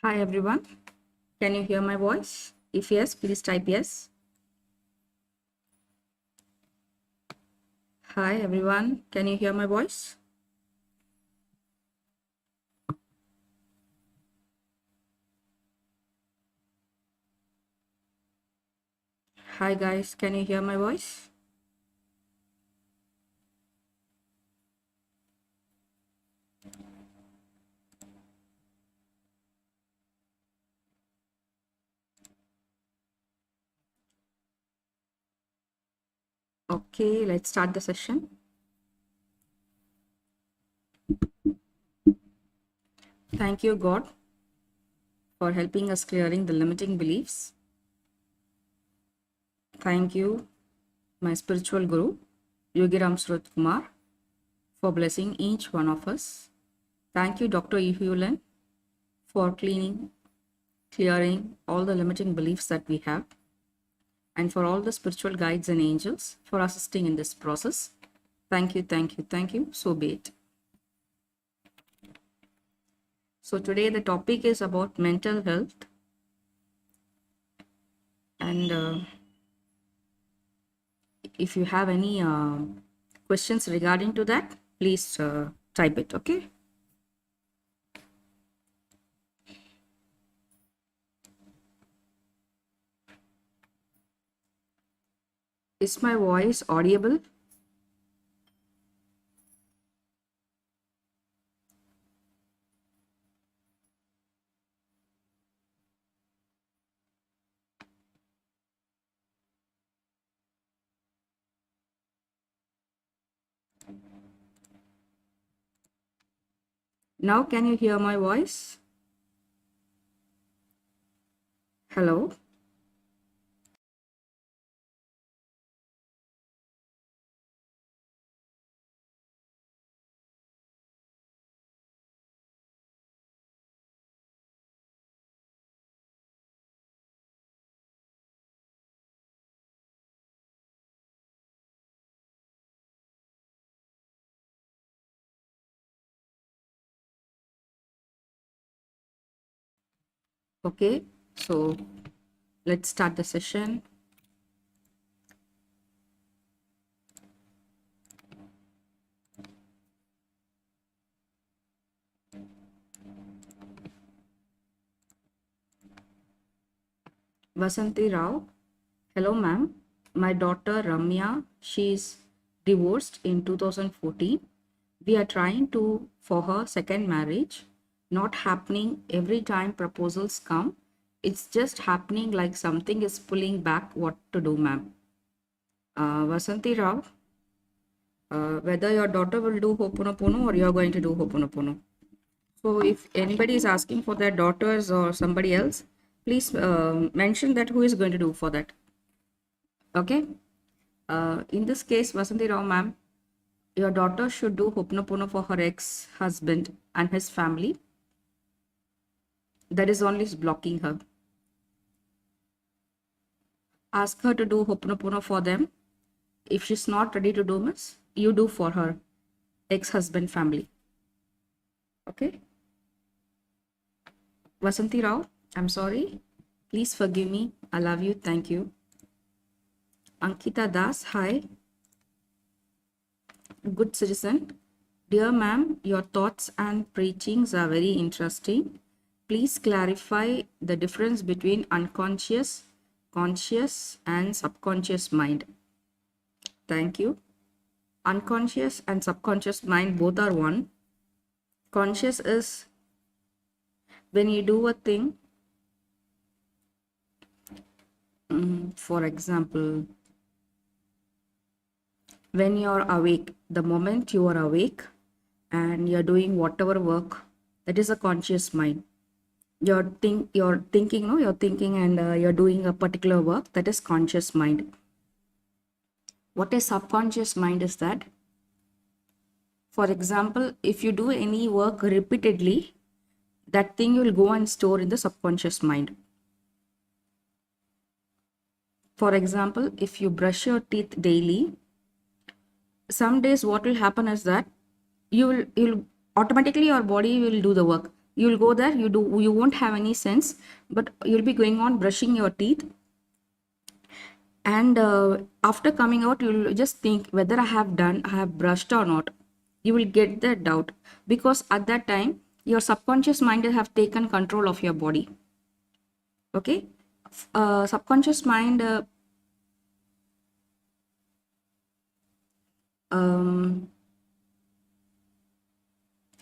Hi everyone, can you hear my voice? If yes, please type yes. Hi everyone, can you hear my voice? Hi guys, can you hear my voice? Okay, let's start the session. Thank you God for helping us clearing the limiting beliefs. Thank you, my spiritual guru, Yogiram Srut Kumar, for blessing each one of us. Thank you, Dr. Ihulin, for clearing all the limiting beliefs that we have, and for all the spiritual guides and angels for assisting in this process. Thank you, thank you, thank you. So be it. So today the topic is about mental health, and if you have any questions regarding to that, please type it. Okay. Is my voice audible? Now can you hear my voice? Hello. Okay, so let's start the session. Vasanti Rao. Hello, ma'am. My daughter Ramya, she's divorced in 2014. We are trying to for her second marriage. Not happening every time proposals come. It's just happening like something is pulling back. What to do, ma'am? Vasanti Rao, whether your daughter will do Ho'oponopono or you're going to do Ho'oponopono. So if anybody is asking for their daughters or somebody else, please mention that who is going to do for that. Okay. In this case, Vasanti Rao ma'am, your daughter should do Ho'oponopono for her ex-husband and his family. That is only blocking her. Ask her to do Ho'oponopono for them. If she's not ready to do this, you do for her ex-husband family. Okay. Vasanti Rao, I'm sorry. Please forgive me. I love you. Thank you. Ankita Das, hi. Good citizen. Dear ma'am, your thoughts and preachings are very interesting. Please clarify the difference between unconscious, conscious, and subconscious mind. Thank you. Unconscious and subconscious mind both are one. Conscious is when you do a thing, for example, when you're awake, the moment you are awake and you're doing whatever work, that is a conscious mind. You're thinking, no, you're thinking and you're doing a particular work, that is conscious mind. What is subconscious mind is that, for example, if you do any work repeatedly, that thing will go and store in the subconscious mind. For example, if you brush your teeth daily, some days what will happen is that you'll automatically your body will do the work. You'll go there, you won't have any sense, but you'll be going on brushing your teeth, and after coming out you'll just think whether I have brushed or not. You will get that doubt because at that time your subconscious mind will have taken control of your body. Okay. Subconscious mind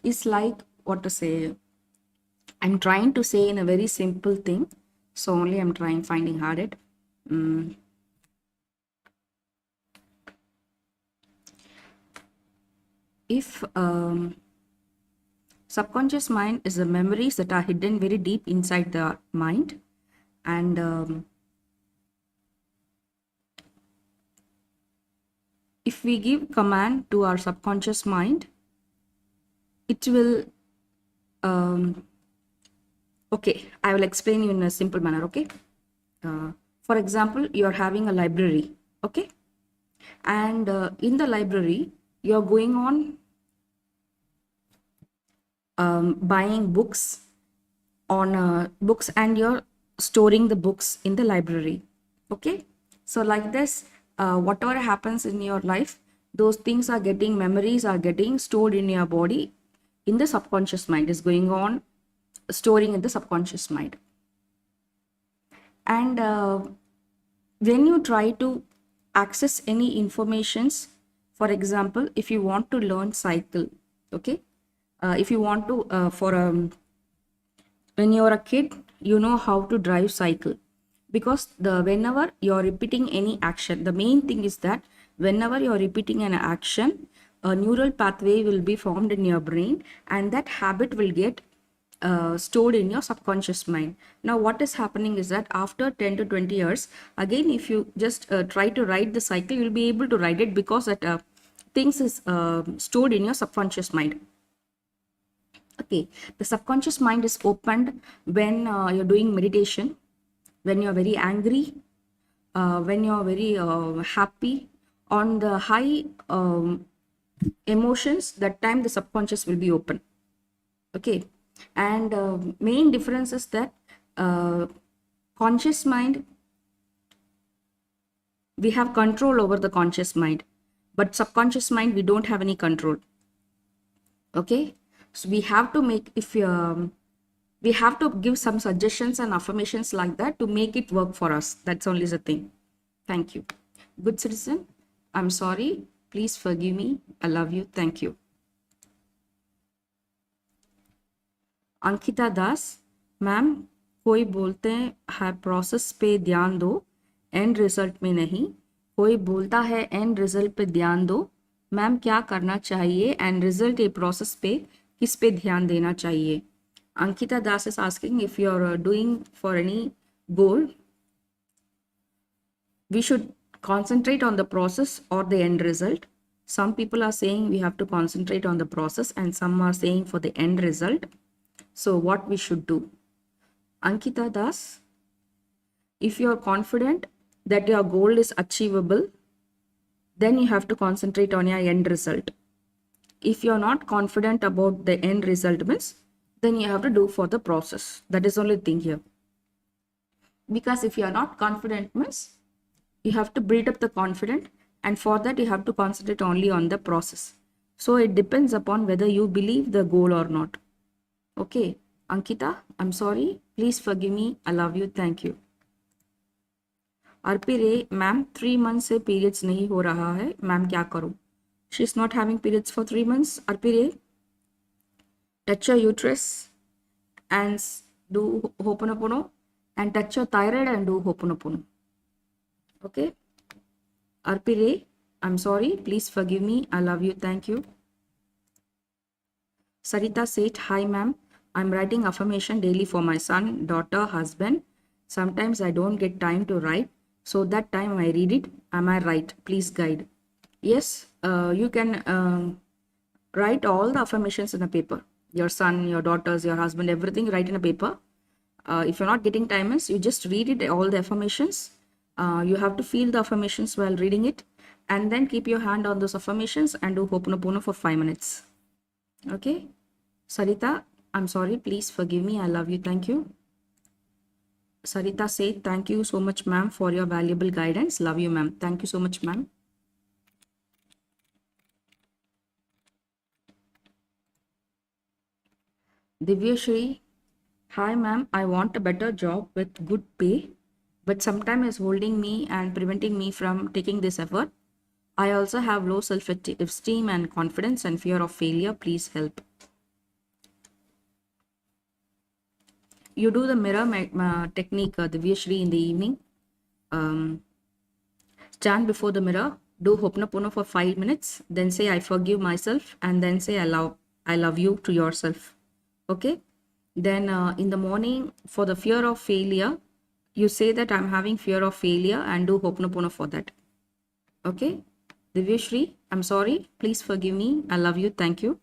is like, what to say, I'm trying to say in a very simple thing, so only I'm finding hard it. If subconscious mind is the memories that are hidden very deep inside the mind, and if we give command to our subconscious mind, it will okay, I will explain you in a simple manner. Okay, for example, you're having a library, okay, and in the library you're going on buying books books, and you're storing the books in the library. Okay, so like this, whatever happens in your life, those things are getting, memories are getting stored in your body, in the subconscious mind, is going on storing in the subconscious mind. And when you try to access any informations, for example, if you want to learn cycle, okay, if you want to when you're a kid, you know how to drive cycle, because whenever you're repeating any action, the main thing is that whenever you're repeating an action, a neural pathway will be formed in your brain, and that habit will get stored in your subconscious mind. Now what is happening is that after 10 to 20 years, again if you just try to ride the cycle, you'll be able to ride it, because that things is stored in your subconscious mind. Okay, the subconscious mind is opened when you're doing meditation, when you're very angry, when you're very happy, on the high emotions, that time the subconscious will be open. Okay, and main difference is that conscious mind, we have control over the conscious mind, but subconscious mind we don't have any control. Okay, so we have to make, if we have to give some suggestions and affirmations like that to make it work for us. That's only the thing. Thank you. Good citizen, I'm sorry, please forgive me, I love you, thank you. Ankita Das, ma'am कोई बोलते हैं process पे ध्यान दो, and result में नहीं, कोई बोलता है एंड रिजल्ट पे ध्यान दो, मैम क्या करना चाहिए, एंड रिजल्ट ए प्रोसेस पे किस पे ध्यान देना चाहिए? Ankita Das is asking, if you are doing for any goal, we should concentrate on the process or the end result. Some people are saying we have to concentrate on the process, and some are saying for the end result. So what we should do? Ankita Das, if you are confident that your goal is achievable, then you have to concentrate on your end result. If you are not confident about the end result, means then you have to do for the process. That is only thing here. Because if you are not confident, means you have to build up the confidence, and for that you have to concentrate only on the process. So it depends upon whether you believe the goal or not. Okay, Ankita, I'm sorry. Please forgive me. I love you. Thank you. Arpi रे, ma'am 3 months से periods नहीं हो रहा है, ma'am क्या करूं? She is not having periods for 3 months. Arpi रे, touch your uterus and do Ho'oponopono, and touch your thyroid and do Ho'oponopono. Okay? Arpi Ray, I'm sorry. Please forgive me. I love you. Thank you. Sarita said, hi ma'am. I'm writing affirmation daily for my son, daughter, husband. Sometimes I don't get time to write. So that time I read it. Am I right? Please guide. Yes, you can write all the affirmations in a paper. Your son, your daughters, your husband, everything write in a paper. If you're not getting time, you just read it, all the affirmations. You have to feel the affirmations while reading it, and then keep your hand on those affirmations and do Ho'oponopono for 5 minutes. Okay? Sarita, I'm sorry. Please forgive me. I love you. Thank you. Sarita said, thank you so much, ma'am, for your valuable guidance. Love you, ma'am. Thank you so much, ma'am. Divyashri, hi ma'am, I want a better job with good pay, but sometimes it's holding me and preventing me from taking this effort. I also have low self-esteem and confidence and fear of failure. Please help. You do the mirror technique, Divyashri, in the evening. Stand before the mirror, do Ho'oponopono for 5 minutes, then say, I forgive myself, and then say, I love you to yourself. Okay? Then in the morning, for the fear of failure, you say that I'm having fear of failure and do Ho'oponopono for that. Okay? Divyashri, I'm sorry. Please forgive me. I love you. Thank you.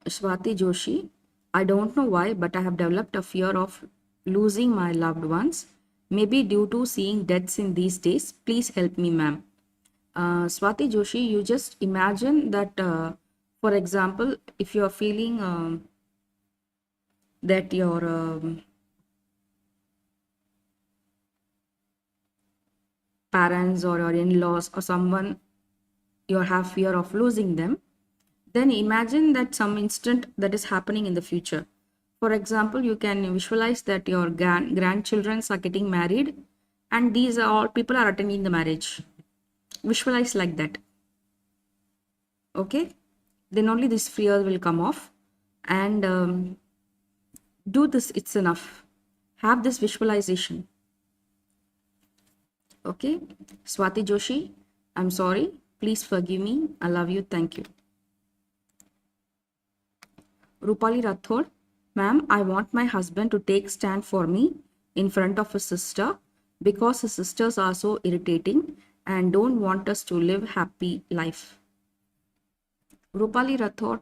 Swati Joshi, I don't know why, but I have developed a fear of losing my loved ones. Maybe due to seeing deaths in these days. Please help me, ma'am. Swati Joshi, you just imagine that, for example, if you are feeling that your parents or your in-laws or someone, you have fear of losing them, then imagine that some instant that is happening in the future. For example, you can visualize that your grandchildren are getting married, and these are all people are attending the marriage. Visualize like that. Okay? Then only this fear will come off. And do this, it's enough. Have this visualization. Okay? Swati Joshi, I'm sorry. Please forgive me. I love you. Thank you. Rupali Rathod, ma'am, I want my husband to take stand for me in front of his sister because his sisters are so irritating and don't want us to live happy life. Rupali Rathod,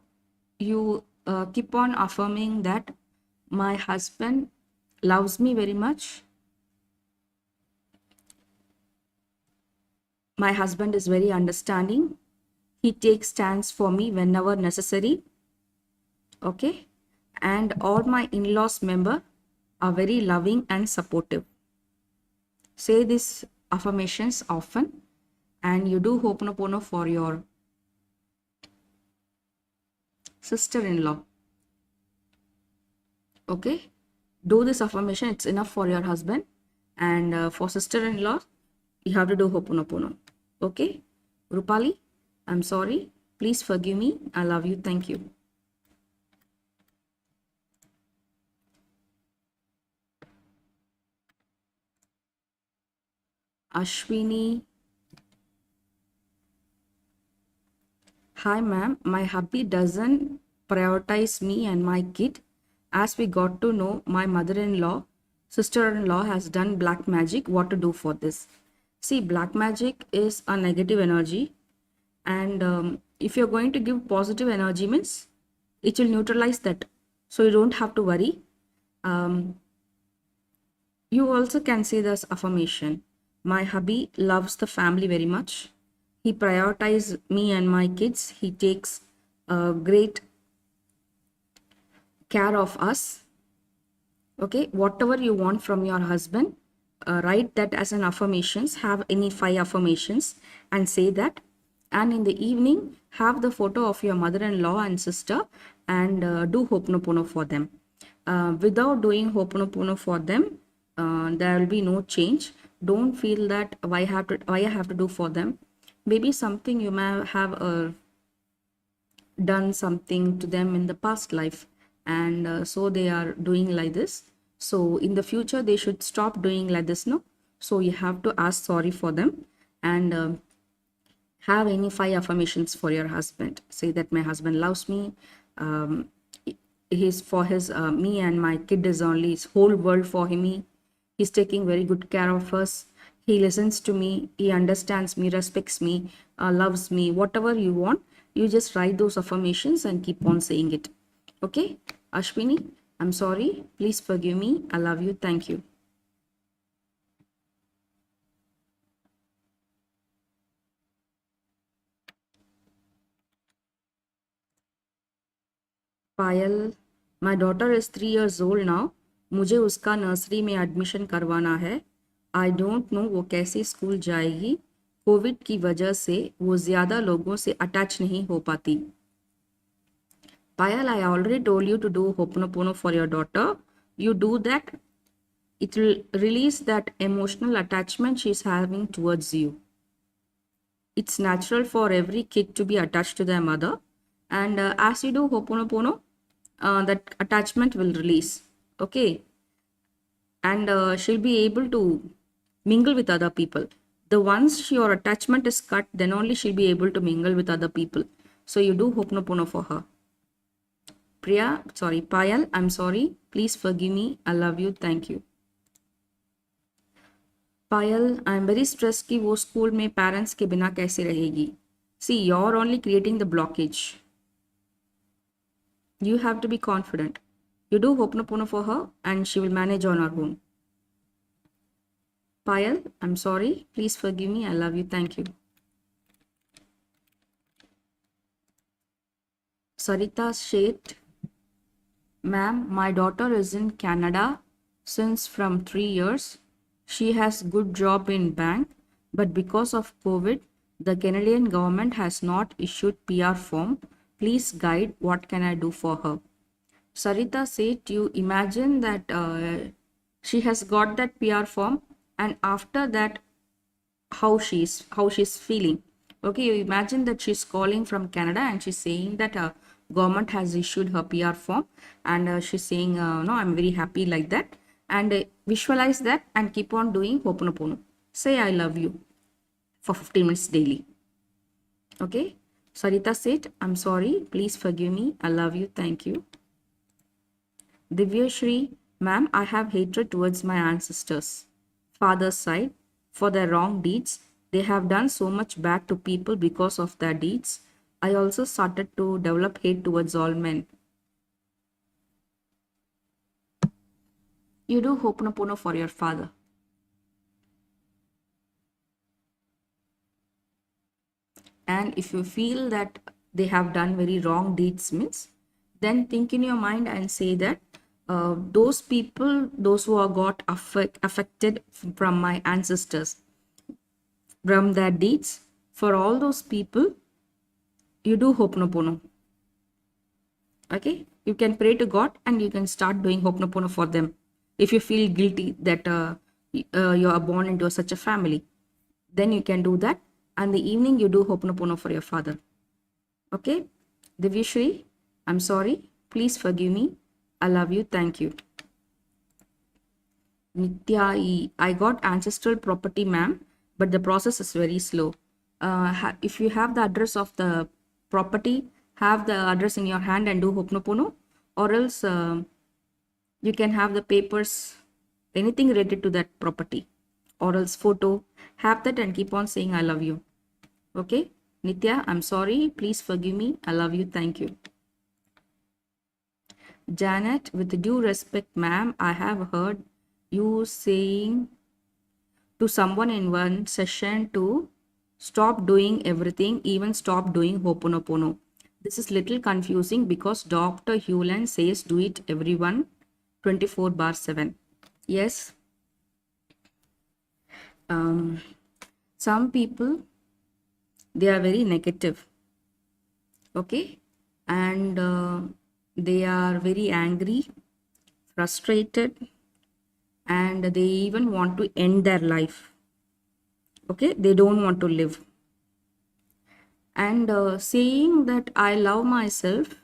you keep on affirming that my husband loves me very much. My husband is very understanding. He takes stands for me whenever necessary. Okay? And all my in-laws member are very loving and supportive. Say these affirmations often, and you do Ho'oponopono for your sister-in-law. Okay? Do this affirmation. It's enough for your husband. And for sister-in-law, you have to do Ho'oponopono. Okay? Rupali, I'm sorry. Please forgive me. I love you. Thank you. Ashwini. Hi ma'am, my hubby doesn't prioritize me and my kid. As we got to know, my mother-in-law, sister-in-law has done black magic. What to do for this? See, black magic is a negative energy, and if you're going to give positive energy means it will neutralize that. So you don't have to worry. You also can say this affirmation. My hubby loves the family very much. He prioritizes me and my kids. He takes great care of us. Okay, whatever you want from your husband, write that as an affirmations, have any 5 affirmations and say that. And in the evening, have the photo of your mother-in-law and sister and do Ho'oponopono for them. Without doing Ho'oponopono for them, there will be no change. Don't feel that why I have to do for them. Maybe something you may have done something to them in the past life, and so they are doing like this. So in the future they should stop doing like this, no? So you have to ask sorry for them, and have any 5 affirmations for your husband. Say that my husband loves me. um, he's for his me and my kid is only his whole world for him. He's taking very good care of us. He listens to me. He understands me, respects me, loves me. Whatever you want, you just write those affirmations and keep on saying it. Okay, Ashwini, I'm sorry. Please forgive me. I love you. Thank you. Payal, my daughter is 3 years old now. मुझे उसका nursery में admission करवाना है. I don't know वो कैसे school जाएगी. Covid की वजह से वो ज़्यादा लोगों से अटैच नहीं हो पाती. पायल, I already told you to do Ho'oponopono for your daughter. You do that, it will release that emotional attachment she's having towards you. It's natural for every kid to be attached to their mother, and as you do Ho'oponopono, that attachment will release. Okay, and she'll be able to mingle with other people. The once your attachment is cut, then only she'll be able to mingle with other people. So you do Ho'oponopono for her. Payal, I'm sorry. Please forgive me. I love you. Thank you. Payal, I am very stress कि वो school में parents के बिना कैसे रहेगी. See, you are only creating the blockage. You have to be confident. You do Ho'oponopono for her and she will manage on her own. Payal, I'm sorry. Please forgive me. I love you. Thank you. Sarita Sheth, ma'am, my daughter is in Canada since from 3 years. She has good job in bank, but because of COVID, the Canadian government has not issued PR form. Please guide, what can I do for her? Sarita said, you imagine that she has got that PR form, and after that, how she's feeling. Okay, you imagine that she's calling from Canada and she's saying that government has issued her PR form, and she's saying, no, I'm very happy like that. And visualize that and keep on doing Ho'oponopono. Say I love you for 15 minutes daily. Okay. Sarita said, I'm sorry. Please forgive me. I love you. Thank you. Divya Shri, ma'am, I have hatred towards my ancestors, father's side, for their wrong deeds. They have done so much bad to people because of their deeds. I also started to develop hate towards all men. You do Ho'oponopono for your father. And if you feel that they have done very wrong deeds means, then think in your mind and say that those people, those who are got affected from my ancestors, from their deeds, for all those people, you do Ho'oponopono. Okay, you can pray to God and you can start doing Ho'oponopono for them. If you feel guilty that you are born into such a family, then you can do that. And the evening you do Ho'oponopono for your father. Okay, Divyashri, I'm sorry. Please forgive me. I love you. Thank you. Nithya, I got ancestral property, ma'am, but the process is very slow. If you have the address of the property, have the address in your hand and do Ho'oponopono, or else you can have the papers, anything related to that property, or else photo, have that and keep on saying I love you. Okay, Nithya, I'm sorry. Please forgive me. I love you. Thank you. Janet, with due respect, ma'am, I have heard you saying to someone in one session to stop doing everything, even stop doing Ho'oponopono. This is little confusing because Dr. Hewland says do it everyone 24/7. Yes. Um, some people, they are very negative, okay, and they are very angry, frustrated, and they even want to end their life, okay, they don't want to live. And saying that I love myself,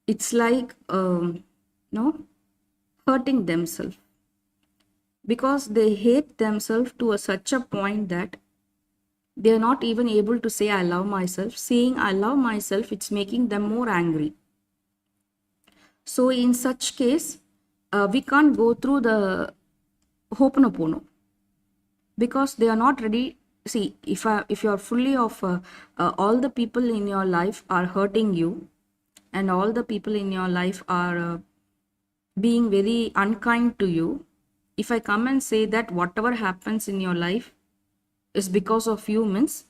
it's like no, hurting themselves, because they hate themselves to such a point that they are not even able to say I love myself. Saying I love myself, it's making them more angry. So in such case, we can't go through the Ho'oponopono, because they are not ready. See, if you are fully of all the people in your life are hurting you, and all the people in your life are being very unkind to you, if I come and say that whatever happens in your life is because of you, means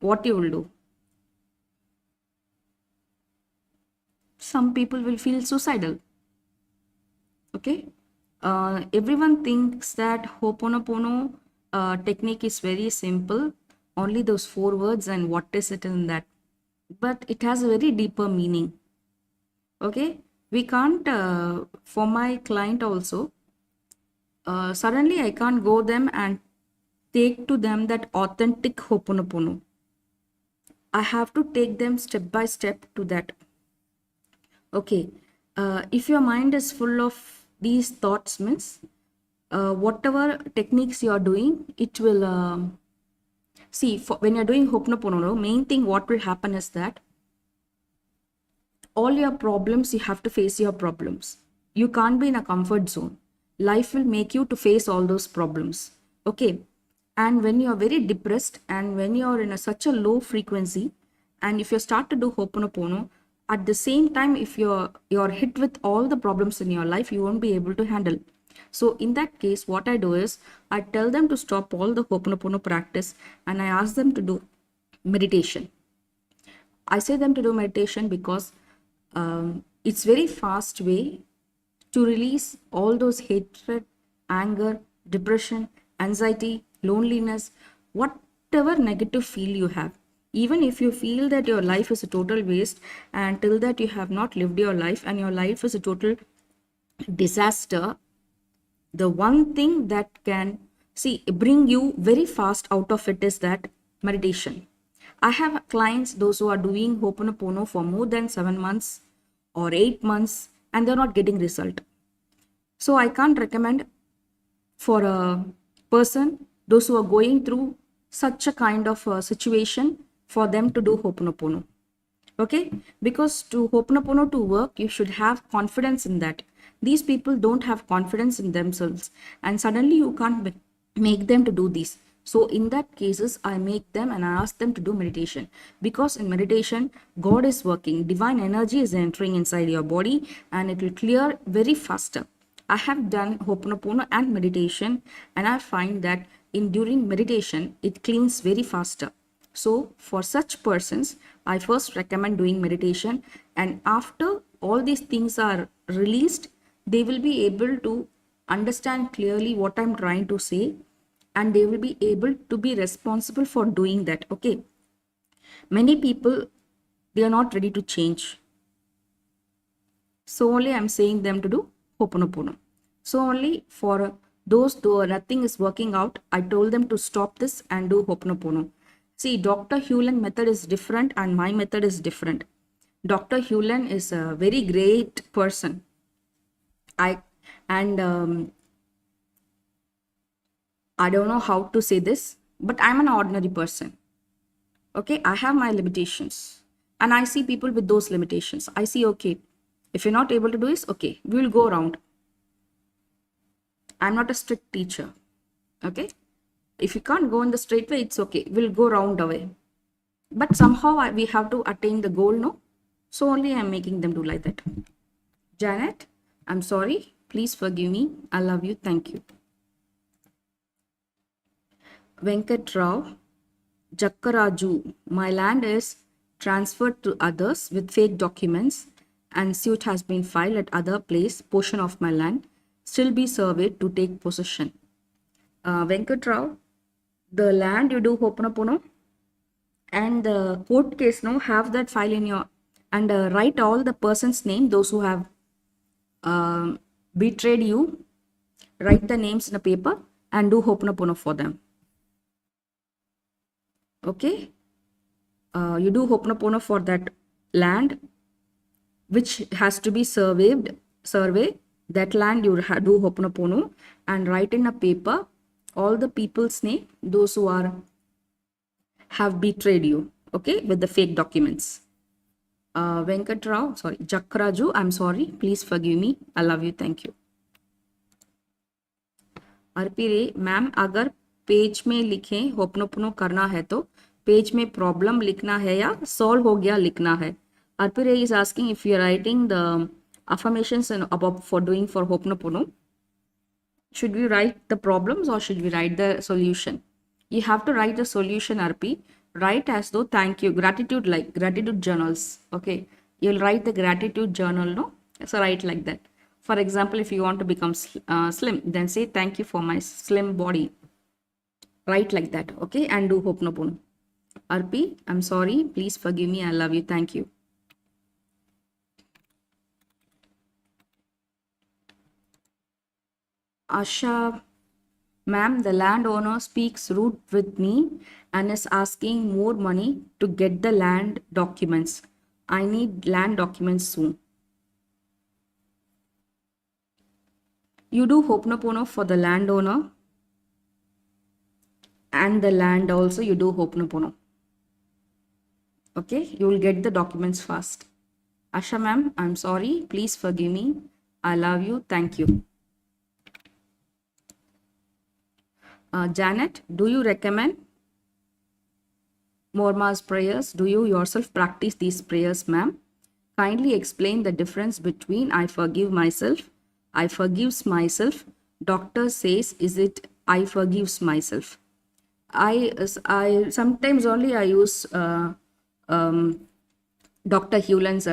what you will do? Some people will feel suicidal. Okay, everyone thinks that Ho'oponopono technique is very simple, only those 4 words and what is it in that, but it has a very deeper meaning. Okay, we can't for my client also, suddenly I can't go them and take to them that authentic Ho'oponopono. I have to take them step by step to that. Okay, if your mind is full of these thoughts, means whatever techniques you are doing, it will see, when you're doing Ho'oponopono, main thing what will happen is that all your problems, you have to face your problems. You can't be in a comfort zone. Life will make you to face all those problems. Okay, and when you're very depressed and when you're in such a low frequency, and if you start to do Ho'oponopono at the same time, if you're hit with all the problems in your life, you won't be able to handle. So in that case, what I do is I tell them to stop all the Ho'oponopono practice, and I ask them to do meditation. I say them to do meditation because it's very fast way to release all those hatred, anger, depression, anxiety, loneliness, whatever negative feel you have. Even if you feel that your life is a total waste, and till that you have not lived your life and your life is a total disaster, the one thing that can see bring you very fast out of it is that meditation. I have clients, those who are doing Ho'oponopono for more than 7 months or 8 months, and they're not getting result. So I can't recommend for a person, those who are going through such a kind of situation, for them to do Ho'oponopono. Okay, because to Ho'oponopono to work, you should have confidence in that. These people don't have confidence in themselves, and suddenly you can't make them to do this. So in that cases, I make them and I ask them to do meditation, because in meditation God is working, divine energy is entering inside your body, and it will clear very faster. I have done Ho'oponopono and meditation, and I find that in during meditation it cleans very faster. So for such persons, I first recommend doing meditation, and after all these things are released, they will be able to understand clearly what I'm trying to say, and they will be able to be responsible for doing that. Okay, many people, they are not ready to change, so only I'm saying them to do Ho'oponopono. So only for those though nothing is working out, I told them to stop this and do Ho'oponopono. See, Dr. Hewlin method is different and my method is different. Dr. Hewlin is a very great person. I don't know how to say this, but I'm an ordinary person. Okay, I have my limitations, and I see people with those limitations. I see, okay, if you're not able to do this, okay, we will go around. I'm not a strict teacher. Okay, if you can't go in the straight way, it's okay, we'll go round away. But somehow we have to attain the goal, no? So only I'm making them do like that. Janet, I'm sorry, please forgive me. I love you. Thank you. Venkat Rao, Jakkaraju, my land is transferred to others with fake documents, and suit has been filed at other place, portion of my land, still be surveyed to take possession. Venkat Rao, the land you do Ho'oponopono and the court case, no, have that file in your, and write all the person's name, those who have betrayed you, write the names in a paper and do Ho'oponopono for them. Okay? You do Ho'oponopono for that land which has to be survey that land you do Ho'oponopono and write in a paper all the people's name, those who are have betrayed you, okay, with the fake documents. Venkat Rao, sorry, Jakraju, I'm sorry, please forgive me, I love you, thank you. Arpi रे, ma'am अगर page में लिखें होपनोपनो करना है तो page में problem लिखना है या सॉल्व हो गया लिखना है? अर्पी रे is asking if you are writing the affirmations and about for doing for hoponopono, should we write the problems or should we write the solution? You have to write the solution, RP. Write as though thank you, gratitude, like gratitude journals. Okay, you'll write the gratitude journal, no? So write like that. For example, if you want to become slim, then say thank you for my slim body. Write like that, okay? And do Ho'oponopono. RP, I'm sorry. Please forgive me. I love you. Thank you. Asha, ma'am, the landowner speaks rude with me and is asking more money to get the land documents. I need land documents soon. You do Ho'oponopono for the landowner and the land also you do Ho'oponopono. Okay, you will get the documents fast. Asha ma'am, I'm sorry. Please forgive me. I love you. Thank you. Janet, do you recommend Morma's prayers? Do you yourself practice these prayers, ma'am? Kindly explain the difference between I forgive myself, I forgives myself. Doctor says, is it I forgives myself? I sometimes only I use Dr. Hewland's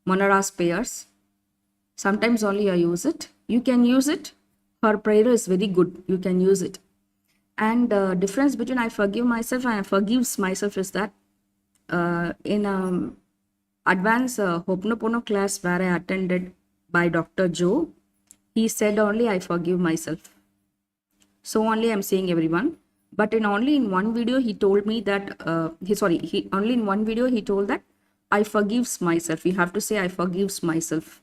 Monara's prayers. Sometimes only I use it. You can use it. Her prayer is very good. You can use it. And the difference between I forgive myself and I forgives myself is that in advanced Ho'oponopono class where I attended by Dr. Joe, he said only I forgive myself. So only I'm saying everyone. But only in one video he told me that only in one video he told that I forgives myself. You have to say I forgives myself.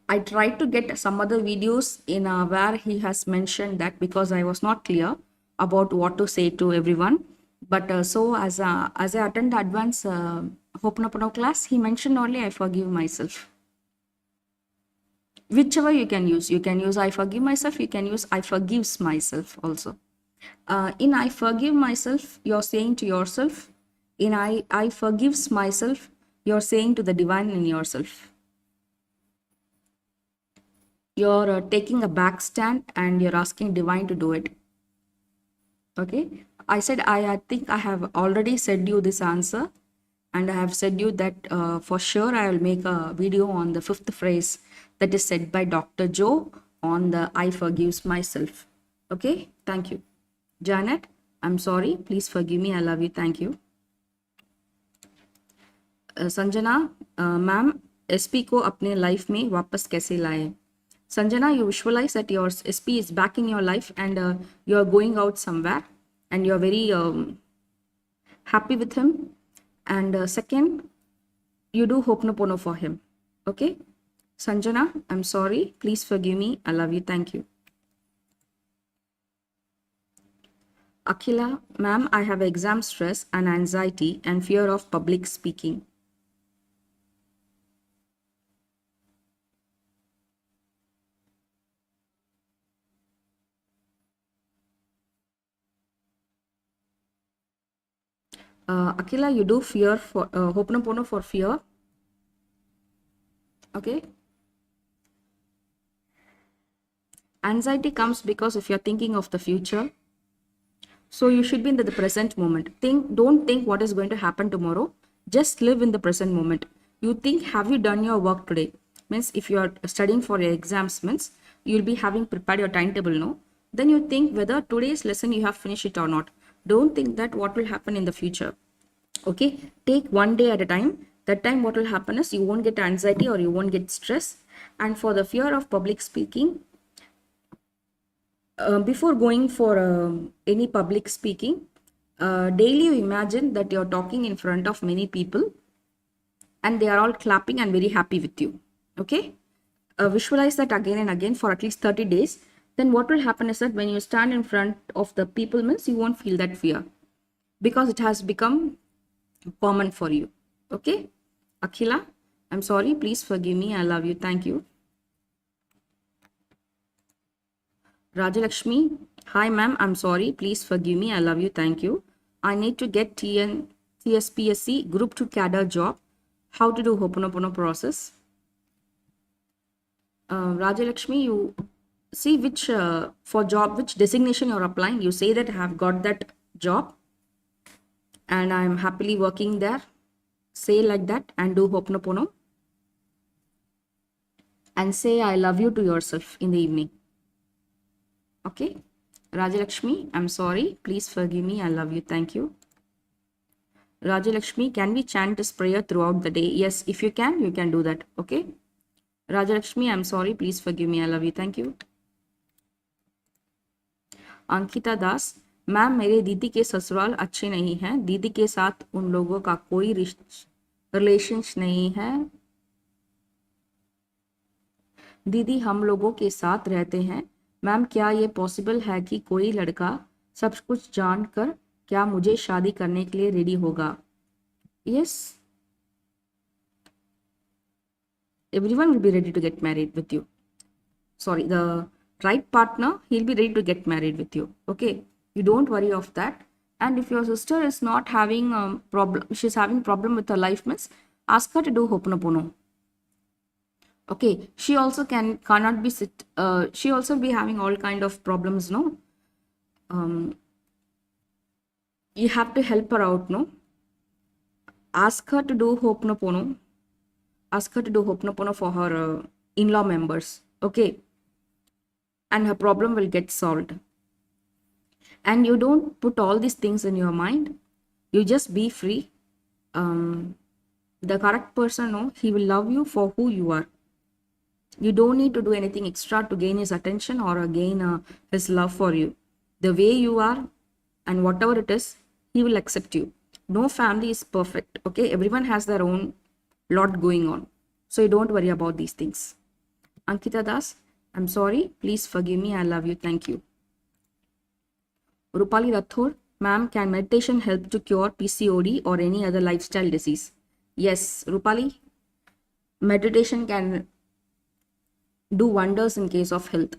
I tried to get some other videos in where he has mentioned that because I was not clear about what to say to everyone. But so as I attend the advanced Ho'oponopono class, he mentioned only I forgive myself. Whichever you can use I forgive myself, you can use I forgives myself also. In I forgive myself, you're saying to yourself. In I forgives myself, you're saying to the divine in yourself. You're taking a back stand and you're asking divine to do it. Okay, I said I think I have already said you this answer, and I have said you that for sure I will make a video on the 5th phrase that is said by Dr. Joe on the I forgives myself. Okay, thank you. Janet, I'm sorry, please forgive me, I love you, thank you. Sanjana, ma'am, SP को अपने life में वापस कैसे लाए? Sanjana, you visualize that your SP is back in your life and you are going out somewhere and you are very happy with him. And second, you do Ho'oponopono for him. Okay? Sanjana, I'm sorry. Please forgive me. I love you. Thank you. Akhila, ma'am, I have exam stress and anxiety and fear of public speaking. Akhila, you do fear for Ho'oponopono for fear. Okay. Anxiety comes because if you're thinking of the future, so you should be in the present moment. Don't think what is going to happen tomorrow. Just live in the present moment. You think, have you done your work today? Means if you are studying for your exams, means you'll be having prepared your timetable, no? Then you think whether today's lesson you have finished it or not. Don't think that what will happen in the future. Okay, take one day at a time. That time what will happen is you won't get anxiety or you won't get stress. And for the fear of public speaking, before going for any public speaking, daily you imagine that you're talking in front of many people and they are all clapping and very happy with you. Okay, visualize that again and again for at least 30 days. Then what will happen is that when you stand in front of the people means you won't feel that fear because it has become common for you. Okay, Akhila, I'm sorry, please forgive me, I love you, thank you. Rajalakshmi, hi ma'am, I'm sorry, please forgive me, I love you, thank you. I need to get TSPSC Group 2 cadre job. How to do Ho'oponopono process? Rajalakshmi, you see which for job, which designation you're applying. You say that I have got that job and I'm happily working there. Say like that and do Ho'oponopono. And say I love you to yourself in the evening. Okay, Rajalakshmi, I'm sorry, please forgive me, I love you, thank you. Rajalakshmi, can we chant this prayer throughout the day? Yes, if you can do that. Okay, Rajalakshmi, I'm sorry, please forgive me, I love you, thank you. Ankita Das, ma'am मेरे दीदी के ससुराल अच्छे नहीं हैं, दीदी के साथ उन लोगों का कोई रिलेशंस नहीं है, दीदी हम लोगों के साथ रहते हैं, मैम क्या ये पॉसिबल है कि कोई लड़का सब कुछ जानकर क्या मुझे शादी करने के लिए रेडी होगा? Yes, everyone will be ready to get married with you. Sorry, the right partner, he'll be ready to get married with you. Okay, you don't worry of that. And if your sister is not having problem, she's having problem with her life means ask her to do Ho'oponopono. Okay, she also cannot be she also be having all kind of problems, no? You have to help her out, no? Ask her to do Ho'oponopono. Ask her to do Ho'oponopono for her in-law members. Okay, and her problem will get solved. And you don't put all these things in your mind. You just be free. The correct person, no, he will love you for who you are. You don't need to do anything extra to gain his attention or gain his love for you. The way you are and whatever it is, he will accept you. No family is perfect. Okay, everyone has their own lot going on. So you don't worry about these things. Ankita Das, I'm sorry, please forgive me, I love you, thank you. Rupali Rathod, ma'am, can meditation help to cure PCOD or any other lifestyle disease? Yes, Rupali, meditation can do wonders in case of health.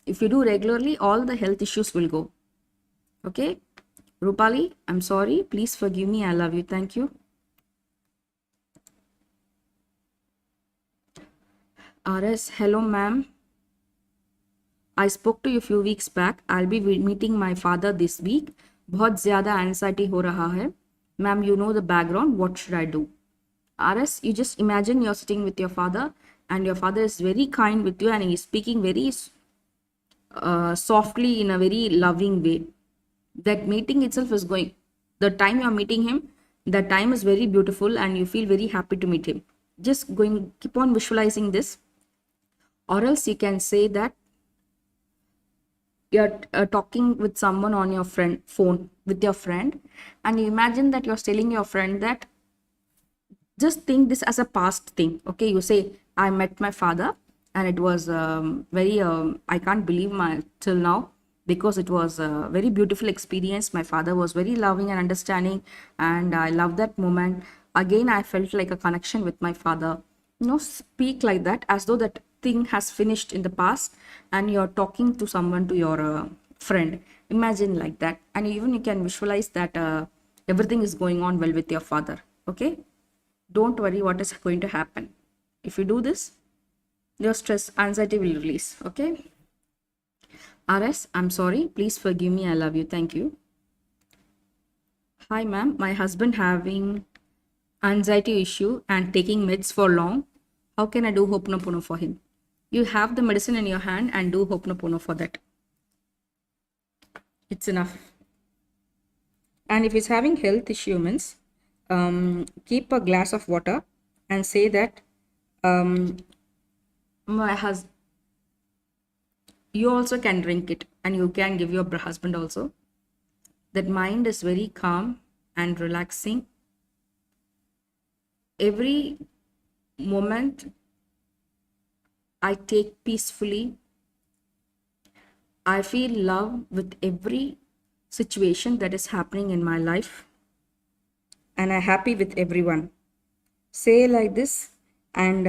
If you do regularly, all the health issues will go. Okay, Rupali, I'm sorry, please forgive me, I love you, thank you. RS, hello ma'am. I spoke to you a few weeks back. I'll be meeting my father this week. बहुत ज़्यादा anxiety हो रहा है. Ma'am, you know the background. What should I do? RS, you just imagine you're sitting with your father and your father is very kind with you and he's speaking very softly in a very loving way. That meeting itself is going. The time you're meeting him, the time is very beautiful and you feel very happy to meet him. Just keep on visualizing this. Or else you can say that you're talking with someone on your phone with your friend and you imagine that you're telling your friend that just think this as a past thing. Okay, you say I met my father and it was very I can't believe till now because it was a very beautiful experience. My father was very loving and understanding and I love that moment. Again, I felt like a connection with my father. You know, speak like that as though that thing has finished in the past and you're talking to someone, to your friend. Imagine like that, and even you can visualize that everything is going on well with your father. Okay, don't worry what is going to happen. If you do this, your stress, anxiety will release. Okay, RS, I'm sorry, please forgive me, I love you, thank you. Hi ma'am, my husband having anxiety issue and taking meds for long. How can I do Ho'oponopono for him? You have the medicine in your hand and do Ho'oponopono for that. It's enough. And if it's having health issue means, keep a glass of water and say that, my husband, you also can drink it and you can give your husband also. That mind is very calm and relaxing. Every moment I take peacefully. I feel love with every situation that is happening in my life, and I'm happy with everyone. Say like this, and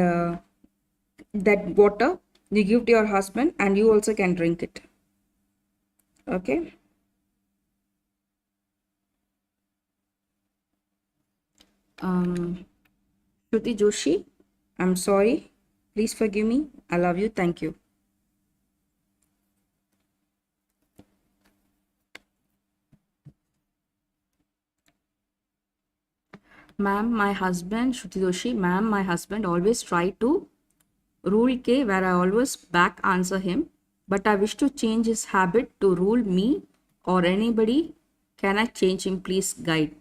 that water you give to your husband and you also can drink it. Okay. Shruti Joshi, I'm sorry. Please forgive me. I love you. Thank you. Ma'am, my husband, Shruti Joshi, ma'am, my husband always try to rule K, where I always back answer him. But I wish to change his habit to rule me or anybody. Can I change him? Please guide.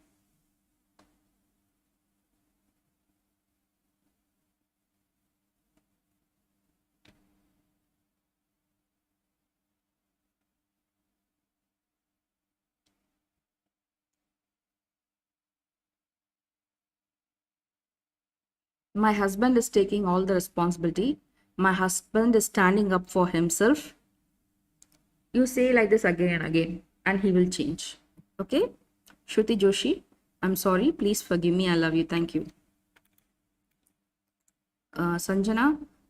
My husband is taking all the responsibility. My husband is standing up for himself. You say like this again and again, and he will change. Okay? Shruti Joshi, I'm sorry. Please forgive me. I love you. Thank you. Sanjana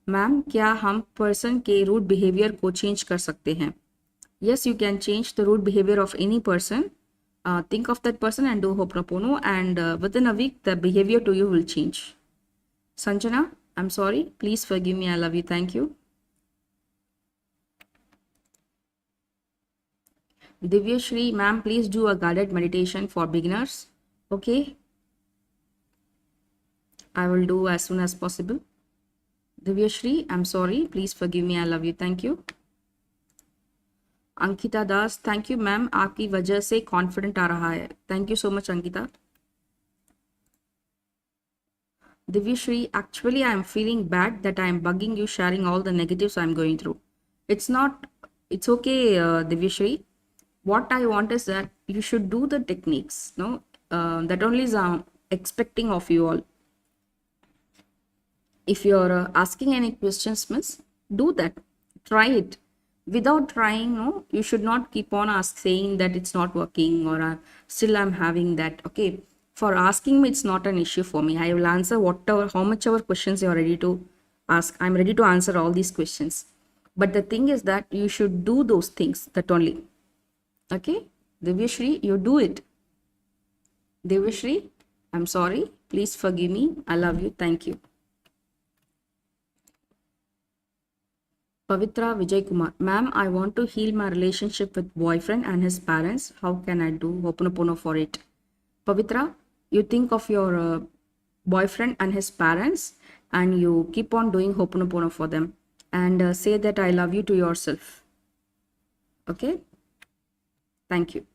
ma'am, क्या हम person के rude behaviour को change कर सकते हैं? Yes, you can change the rude behavior of any person. Think of that person and do Ho'oponopono, and within a week, the behavior to you will change. Sanjana, I'm sorry. Please forgive me. I love you. Thank you. Divyashri, ma'am, please do a guided meditation for beginners. Okay. I will do as soon as possible. Divyashri, I'm sorry. Please forgive me. I love you. Thank you. Ankita Das, thank you ma'am, आपकी वजह से confident आ रहा है. Thank you so much Ankita. Divyashri, actually I am feeling bad that I am bugging you, sharing all the negatives I am going through. It's not, it's okay, Divyashri. What I want is that you should do the techniques, no? That only is expecting of you all. If you're asking any questions, miss, do that. Try it. Without trying, no, you should not keep on saying that it's not working or still I'm having that. Okay. For asking me, it's not an issue for me. I will answer whatever, how much ever questions you are ready to ask. I'm ready to answer all these questions. But the thing is that you should do those things, that only. Okay. Divyashri, you do it. Divyashri, I'm sorry. Please forgive me. I love you. Thank you. Pavitra Vijay Kumar, ma'am, I want to heal my relationship with boyfriend and his parents. How can I do Ho'oponopono for it? Pavitra, you think of your boyfriend and his parents and you keep on doing Ho'oponopono for them and say that I love you to yourself. Okay? Thank you.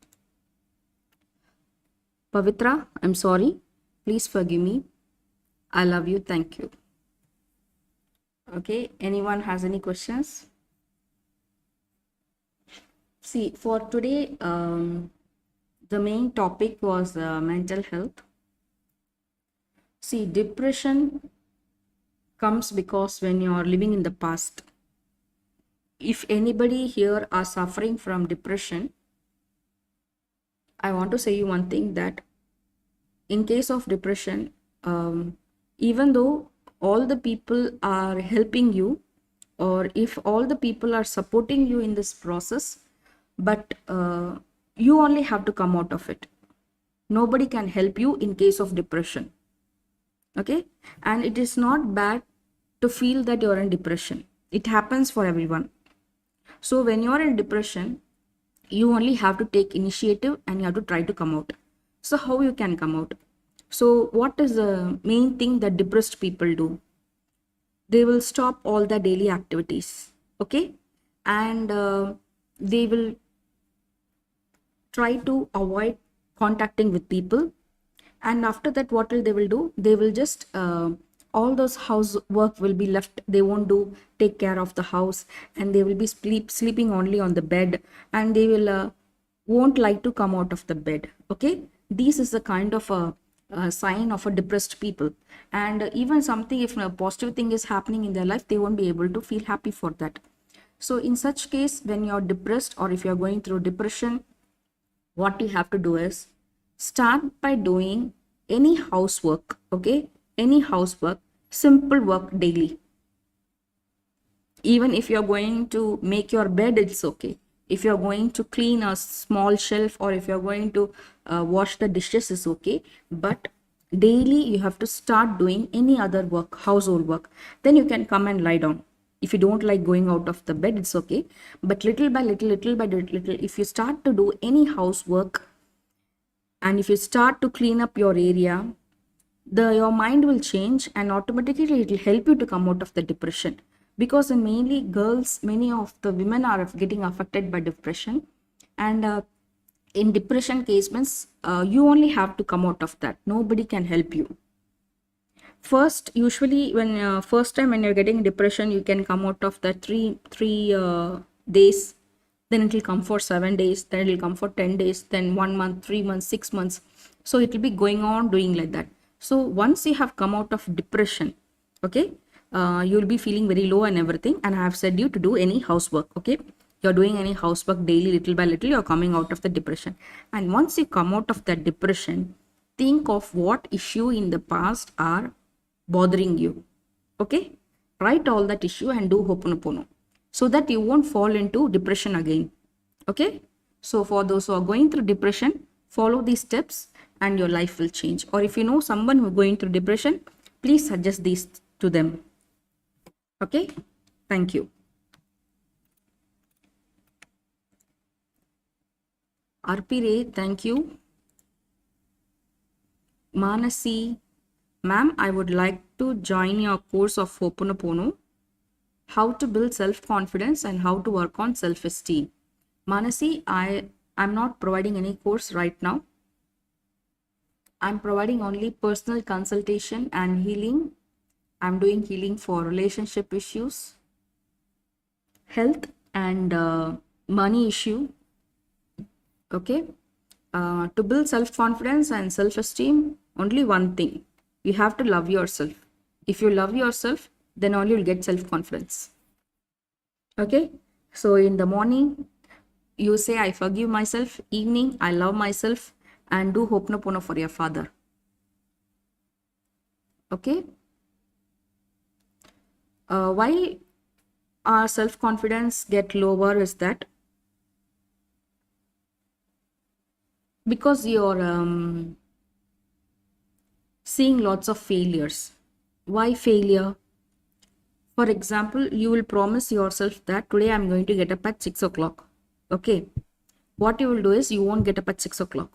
Pavitra, I'm sorry. Please forgive me. I love you. Thank you. Okay, anyone has any questions? See, for today, the main topic was mental health. See, depression comes because when you are living in the past. If anybody here are suffering from depression, I want to say you one thing, that in case of depression, even though all the people are helping you, or if all the people are supporting you in this process, but you only have to come out of it. Nobody can help you in case of depression. Okay? And it is not bad to feel that you're in depression. It happens for everyone. So when you're in depression, you only have to take initiative and you have to try to come out. So how you can come out? So what is the main thing that depressed people do? they will stop all the daily activities. Okay, and they will try to avoid contacting with people. And after that, what will they will do, they will just all those housework will be left, they won't do take care of the house, and they will be sleeping only on the bed, and they will won't like to come out of the bed. Okay, this is the kind of a sign of a depressed people. And even something, if a positive thing is happening in their life, they won't be able to feel happy for that. So in such case, when you're depressed or if you're going through depression, what you have to do is start by doing any housework. Okay, any housework, simple work daily. Even if you're going to make your bed, it's okay. If you're going to clean a small shelf, or if you're going to wash the dishes, is okay. But daily you have to start doing any other work, household work. Then you can come and lie down. If you don't like going out of the bed, it's okay. But little by little, if you start to do any housework, and if you start to clean up your area, your mind will change, and automatically it will help you to come out of the depression. Because in mainly girls, many of the women are getting affected by depression. And in depression case means you only have to come out of that. Nobody can help you. First, usually when first time when you're getting depression, you can come out of that three days, then it will come for 7 days, then it will come for 10 days, then 1 month, 3 months, 6 months. So it will be going on doing like that. So once you have come out of depression, okay, you'll be feeling very low and everything, and I have said you to do any housework. Okay, you're doing any housework daily, little by little, you're coming out of the depression. And once you come out of that depression, think of what issue in the past are bothering you. Okay, write all that issue and do Ho'oponopono, so that you won't fall into depression again. Okay, so for those who are going through depression, follow these steps and your life will change. Or if you know someone who is going through depression, please suggest these to them. Okay, thank you. RP Ray, thank you. Manasi, ma'am, I would like to join your course of Ho'oponopono, how to build self-confidence and how to work on self-esteem. Manasi, I'm not providing any course right now. I'm providing only personal consultation and healing. I'm doing healing for relationship issues, health, and money issue. Okay, to build self-confidence and self-esteem, only one thing, you have to love yourself. If you love yourself, then only you'll get self-confidence. Okay, so in the morning, you say, I forgive myself. Evening, I love myself, and do Ho'oponopono for your father. Okay. Why our self-confidence get lower is that because you're seeing lots of failures. Why failure? For example, you will promise yourself that today I'm going to get up at 6 o'clock. Okay. What you will do is you won't get up at 6 o'clock.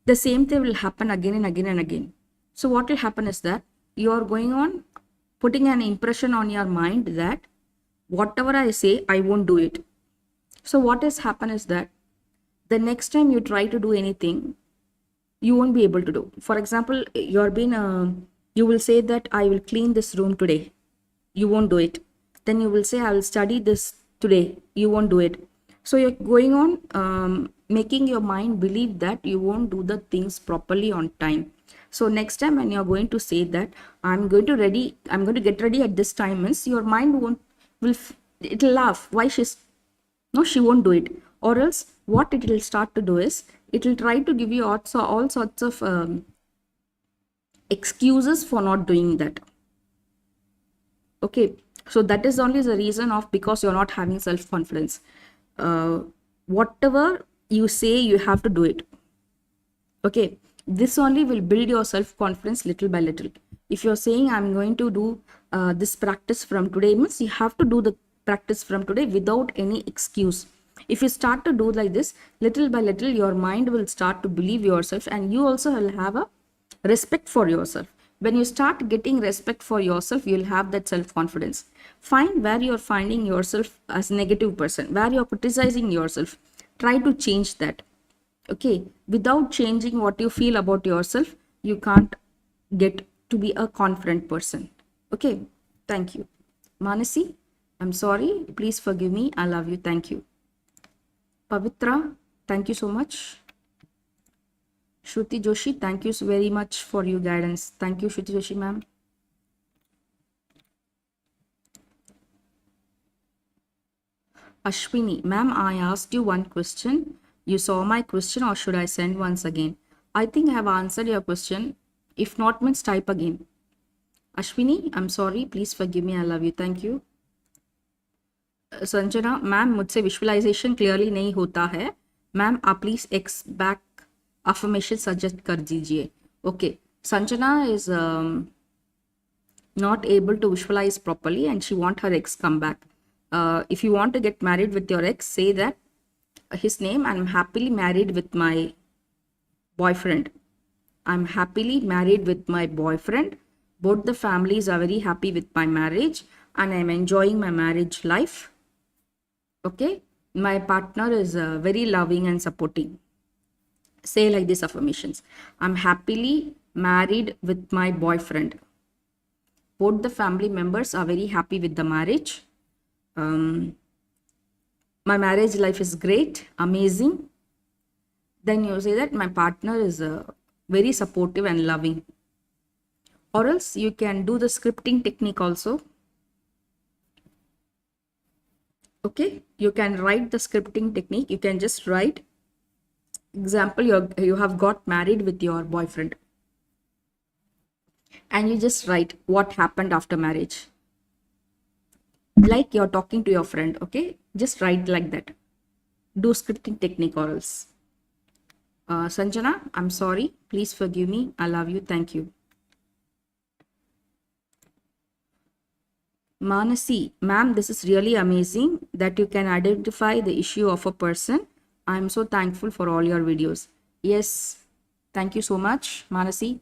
The same thing will happen again and again and again. So what will happen is that you are going on putting an impression on your mind that whatever I say, I won't do it. So what has happened is that the next time you try to do anything, you won't be able to do. For example, you will say that I will clean this room today. You won't do it. Then you will say I will study this today. You won't do it. So you're going on making your mind believe that you won't do the things properly on time. So next time when you're going to say that I'm going to get ready at this time, means your mind it'll laugh. Why she won't do it. Or else what it will start to do is it will try to give you also all sorts of excuses for not doing that. Okay, so that is only the reason of because you're not having self-confidence. Whatever you say, you have to do it. Okay, this only will build your self-confidence little by little. If you're saying I'm going to do this practice from today, means you have to do the practice from today without any excuse. If you start to do like this, little by little, your mind will start to believe yourself, and you also will have a respect for yourself. When you start getting respect for yourself, you'll have that self-confidence. Find where you're finding yourself as negative person, where you're criticizing yourself. Try to change that. Okay, without changing what you feel about yourself, you can't get to be a confident person. Okay, thank you. Manasi, I'm sorry, please forgive me, I love you, thank you. Pavitra, thank you so much. Shruti Joshi, thank you very much for your guidance. Thank you, Shruti Joshi ma'am. Ashwini, ma'am, I asked you one question. You saw my question, or should I send once again? I think I have answered your question. If not, means type again. Ashwini, I'm sorry. Please forgive me. I love you. Thank you. Sanjana ma'am, मुझसे visualisation clearly नहीं होता है ma'am, आप please x back affirmation suggest कर दीजिए. Okay, Sanjana is not able to visualize properly and she want her ex come back. If you want to get married with your ex, say that his name, I'm happily married with my boyfriend. I'm happily married with my boyfriend. Both the families are very happy with my marriage and I'm enjoying my marriage life. Okay, my partner is very loving and supporting. Say like this affirmations. I'm happily married with my boyfriend. Both the family members are very happy with the marriage. My marriage life is great, amazing. Then you say that my partner is very supportive and loving. Or else you can do the scripting technique also. Okay, you can write the scripting technique. You can just write, example, you have got married with your boyfriend. And you just write what happened after marriage. Like you're talking to your friend, okay? Just write like that. Do scripting technique or else. Sanjana, I'm sorry. Please forgive me. I love you. Thank you. Manasi, ma'am, this is really amazing that you can identify the issue of a person. I'm so thankful for all your videos. Yes, thank you so much, Manasi.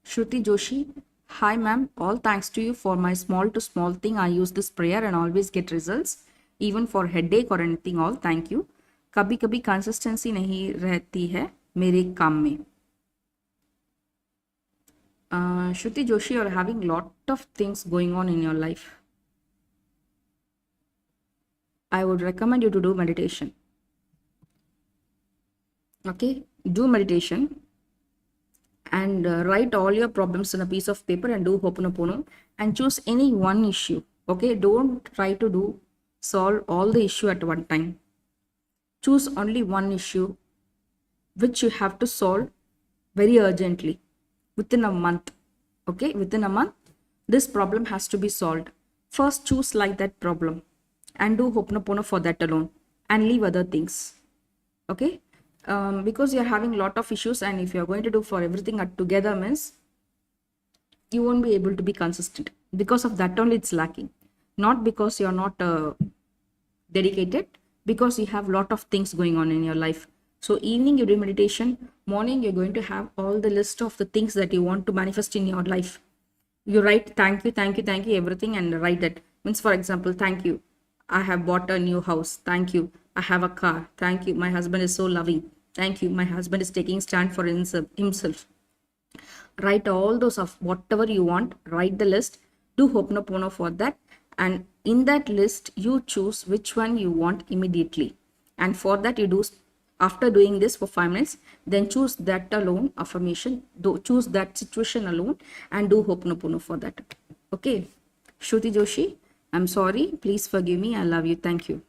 Shruti Joshi, hi ma'am, all thanks to you for my small to small thing. I use this prayer and always get results, even for headache or anything. All thank you. कभी कभी consistency नहीं रहती है मेरे काम में. Shruti Joshi, you're having lot of things going on in your life. I would recommend you to do meditation. Okay, do meditation and write all your problems on a piece of paper and do Ho'oponopono and choose any one issue. Okay, don't try to solve all the issue at one time. Choose only one issue which you have to solve very urgently within a month. Okay, within a month, this problem has to be solved. First, choose like that problem and do Ho'oponopono for that alone and leave other things. Okay, because you're having a lot of issues and if you're going to do for everything together means you won't be able to be consistent. Because of that only it's lacking. Not because you're not dedicated, because you have a lot of things going on in your life. So evening you do meditation, morning you're going to have all the list of the things that you want to manifest in your life. You write thank you, thank you, thank you, everything and write that. Means for example, thank you, I have bought a new house. Thank you, I have a car. Thank you, my husband is so loving. Thank you, my husband is taking stand for himself. Write all those of whatever you want, write the list, do Ho'oponopono for that. And in that list, you choose which one you want immediately. And for that, you do, after doing this for 5 minutes, then choose that alone, affirmation, choose that situation alone and do Ho'oponopono for that. Okay. Shruti Joshi, I'm sorry. Please forgive me. I love you. Thank you.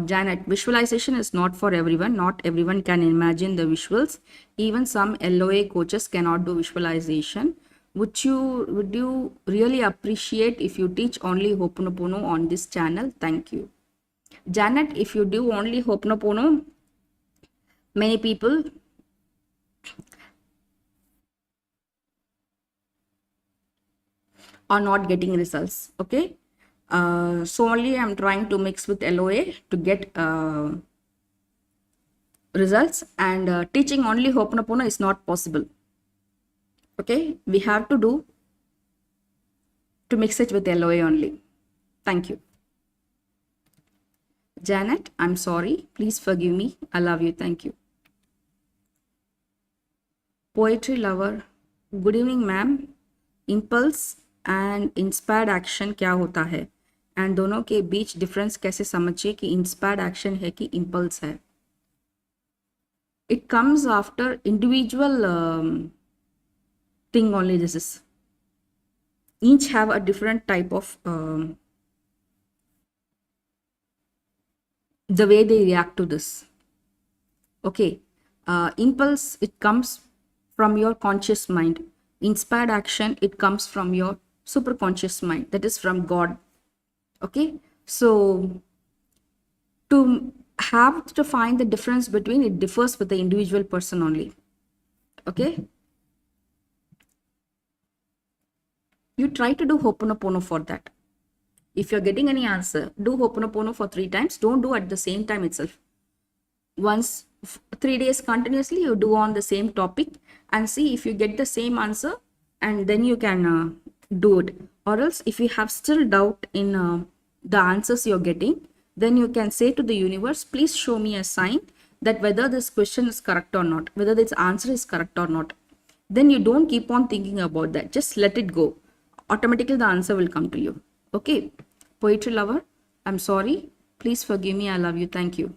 Janet, visualization is not for everyone. Not everyone can imagine the visuals. Even some LOA coaches cannot do visualization. Would you really appreciate if you teach only Ho'oponopono on this channel? Thank you. Janet, if you do only Ho'oponopono, many people are not getting results. Okay. So only I'm trying to mix with LOA to get results, and teaching only Ho'oponopono is not possible. Okay, we have to do to mix it with LOA only. Thank you. Janet, I'm sorry. Please forgive me. I love you. Thank you. Poetry lover, good evening ma'am. Impulse and inspired action क्या होता है, and दोनों के बीच difference कैसे समझिए कि inspired action है कि इम्पल्स है. It comes after individual thing only. This is each have a different type of the way they react to this. Okay, impulse, it comes from your conscious mind. Inspired action, it comes from your superconscious mind, that is from God. Okay, so to have to find the difference between, it differs with the individual person only. Okay, you try to do Ho'oponopono for that. If you're getting any answer, do Ho'oponopono for 3 times. Don't do at the same time itself. Once 3 days continuously, you do on the same topic and see if you get the same answer, and then you can do it. Or else, if you have still doubt in the answers you're getting, then you can say to the universe, please show me a sign that whether this question is correct or not, whether this answer is correct or not. Then you don't keep on thinking about that. Just let it go. Automatically, the answer will come to you. Okay. Poetry lover, I'm sorry. Please forgive me. I love you. Thank you.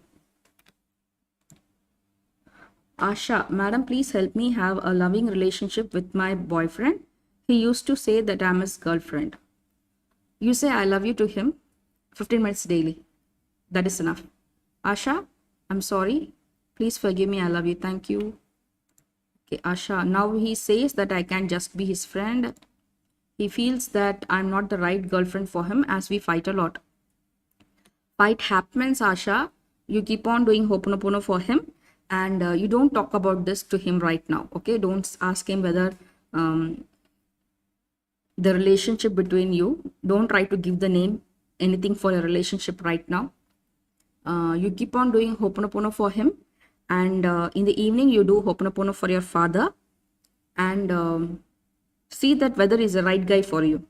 Asha, madam, please help me have a loving relationship with my boyfriend. He used to say that I'm his girlfriend. You say I love you to him 15 minutes daily. That is enough. Asha, I'm sorry. Please forgive me. I love you. Thank you. Okay, Asha, now he says that I can just be his friend. He feels that I'm not the right girlfriend for him as we fight a lot. Fight happens, Asha. You keep on doing Ho'oponopono for him, and you don't talk about this to him right now. Okay, don't ask him whether the relationship between you, don't try to give the name anything for your relationship right now. You keep on doing Ho'oponopono for him, and in the evening you do Ho'oponopono for your father, and see that whether he's the right guy for you.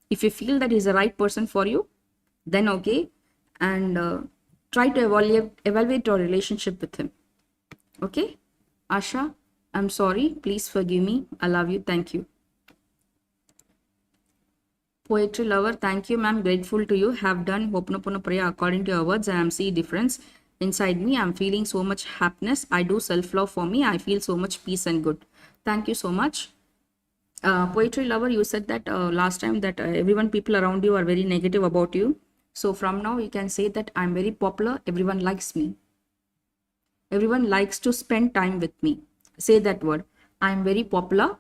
If you feel that he's the right person for you, then okay, and try to evaluate your relationship with him. Okay, Asha, I'm sorry. Please forgive me. I love you. Thank you. Poetry lover, thank you, ma'am. Grateful to you. Have done Ho'oponopono prayer according to your words. I am seeing difference inside me. I'm feeling so much happiness. I do self-love for me. I feel so much peace and good. Thank you so much. Poetry lover, you said that last time that people around you are very negative about you. So from now you can say that I'm very popular. Everyone likes me. Everyone likes to spend time with me. Say that word. I'm very popular.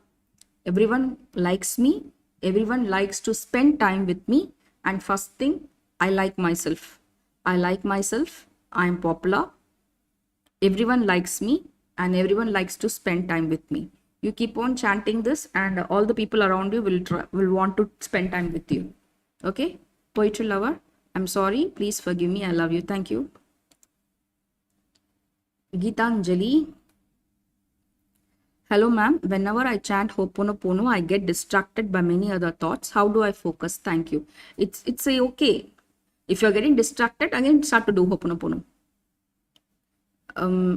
Everyone likes me. Everyone likes to spend time with me. And first thing, I like myself. I like myself. I'm popular. Everyone likes me, and everyone likes to spend time with me. You keep on chanting this, and all the people around you will want to spend time with you. Okay? Poetry lover, I'm sorry. Please forgive me. I love you. Thank you. Geetanjali. Hello, ma'am. Whenever I chant Ho'oponopono, I get distracted by many other thoughts. How do I focus? Thank you. It's a okay. If you're getting distracted, again start to do Ho'oponopono.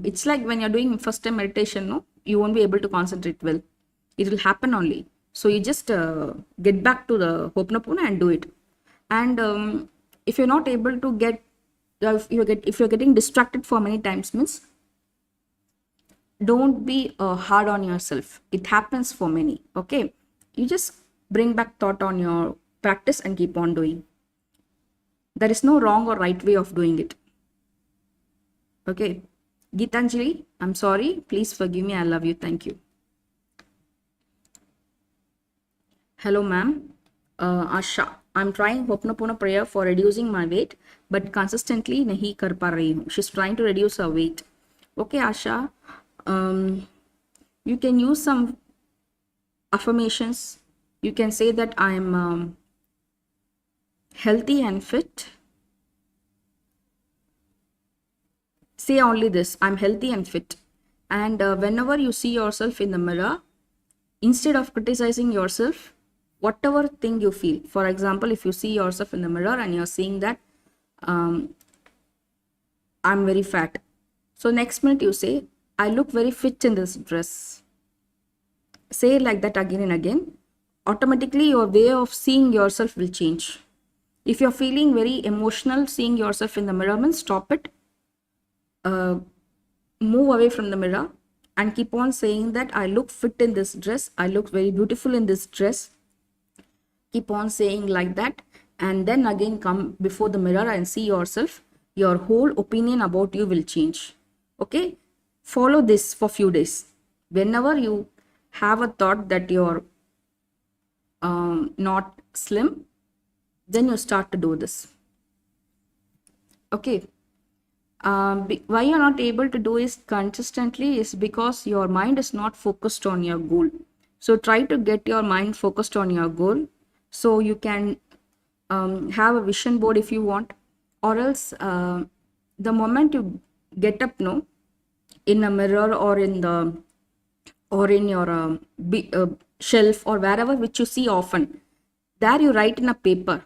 It's like when you're doing first time meditation, no, you won't be able to concentrate well. It will happen only. So you just get back to the Ho'oponopono and do it. And if you're not able to get, if you're getting distracted for many times, means don't be hard on yourself. It happens for many. Okay, you just bring back thought on your practice and keep on doing. There is no wrong or right way of doing it. Okay, Geetanjali, I'm sorry. Please forgive me. I love you. Thank you. Hello, ma'am. Asha, I'm trying Ho'oponopono prayer for reducing my weight, but consistently nahi kar pa rahi hu. She's trying to reduce her weight. Okay, Asha. You can use some affirmations. You can say that I'm healthy and fit. say only this: I'm healthy and fit. And whenever you see yourself in the mirror, instead of criticizing yourself, whatever thing you feel, for example, if you see yourself in the mirror and you're seeing that um, I'm very fat, so next minute you say, I look very fit in this dress. Say like that again and again. Automatically your way of seeing yourself will change. If you're feeling very emotional seeing yourself in the mirror, means stop it. Move away from the mirror and keep on saying that I look fit in this dress, I look very beautiful in this dress. Keep on saying like that, and then again come before the mirror and see yourself. Your whole opinion about you will change. Okay, follow this for few days. Whenever you have a thought that you're not slim, then you start to do this. Okay. Why you're not able to do is consistently is because your mind is not focused on your goal. So try to get your mind focused on your goal, so you can have a vision board if you want, or else the moment you get up in a mirror or in the or in your shelf or wherever which you see often, there you write in a paper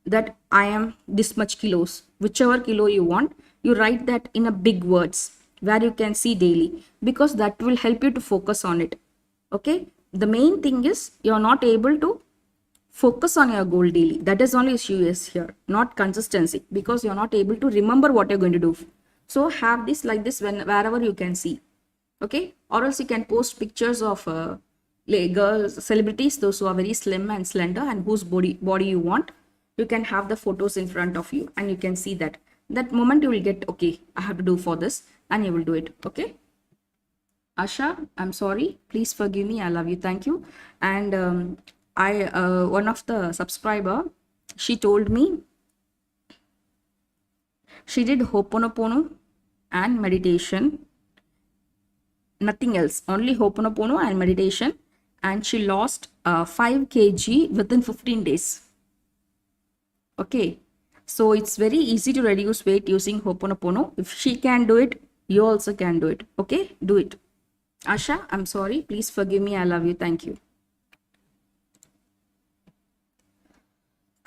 that I am this much kilos, whichever kilo you want, you write that in a big words where you can see daily, because that will help you to focus on it. Okay, the main thing is you're not able to focus on your goal daily. That is only issue is here, not consistency, because you're not able to remember what you're going to do. So have this like this wherever you can see. Okay, or else you can post pictures of girls, celebrities, those who are very slim and slender and whose body you want. You can have the photos in front of you and you can see that. That moment you will get, okay, I have to do for this, and you will do it. Okay. Asha, I'm sorry. Please forgive me. I love you. Thank you. And one of the subscriber, she told me she did Ho'oponopono and meditation. Nothing else. Only Ho'oponopono and meditation. And she lost 5 kg within 15 days. Okay, so it's very easy to reduce weight using Ho'oponopono. If she can do it, you also can do it. Okay, do it. Asha, I'm sorry. Please forgive me. I love you. Thank you.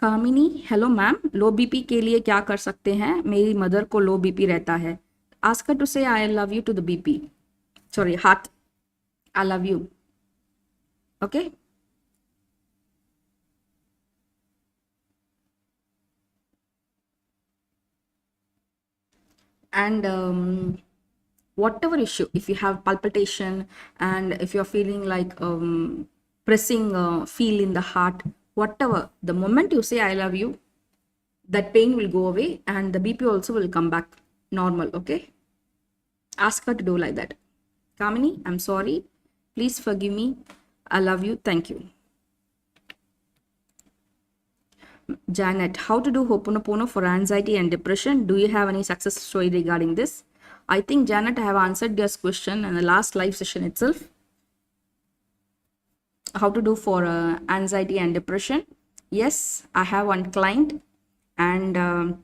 Kamini, hello ma'am, low BP के लिए क्या कर सकते हैं? मेरी mother को लो BP रहता है. Ask her to say I love you to the BP. Sorry, heart. I love you. Okay. And whatever issue, if you have palpitation and if you're feeling like pressing feel in the heart, whatever, the moment you say I love you, that pain will go away and the BP also will come back normal. Okay, ask her to do like that. Kamini, I'm sorry, please forgive me, I love you, thank you. Janet, how to do Ho'oponopono for anxiety and depression? Do you have any success story regarding this? I think, Janet, I have answered this question in the last live session itself. How to do for anxiety and depression? Yes, I have one client and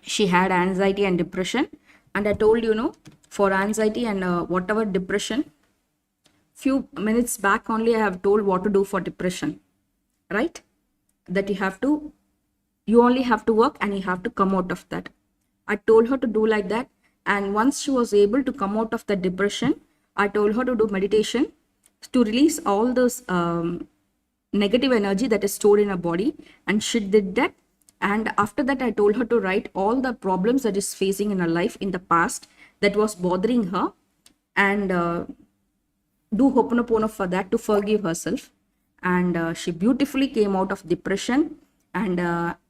she had anxiety and depression, and I told for anxiety and whatever depression, few minutes back only I have told what to do for depression, right? That you only have to work and you have to come out of that. I told her to do like that, and once she was able to come out of the depression, I told her to do meditation to release all those negative energy that is stored in her body, and she did that. And after that, I told her to write all the problems that is facing in her life in the past that was bothering her, and do Ho'oponopono for that to forgive herself. And she beautifully came out of depression. And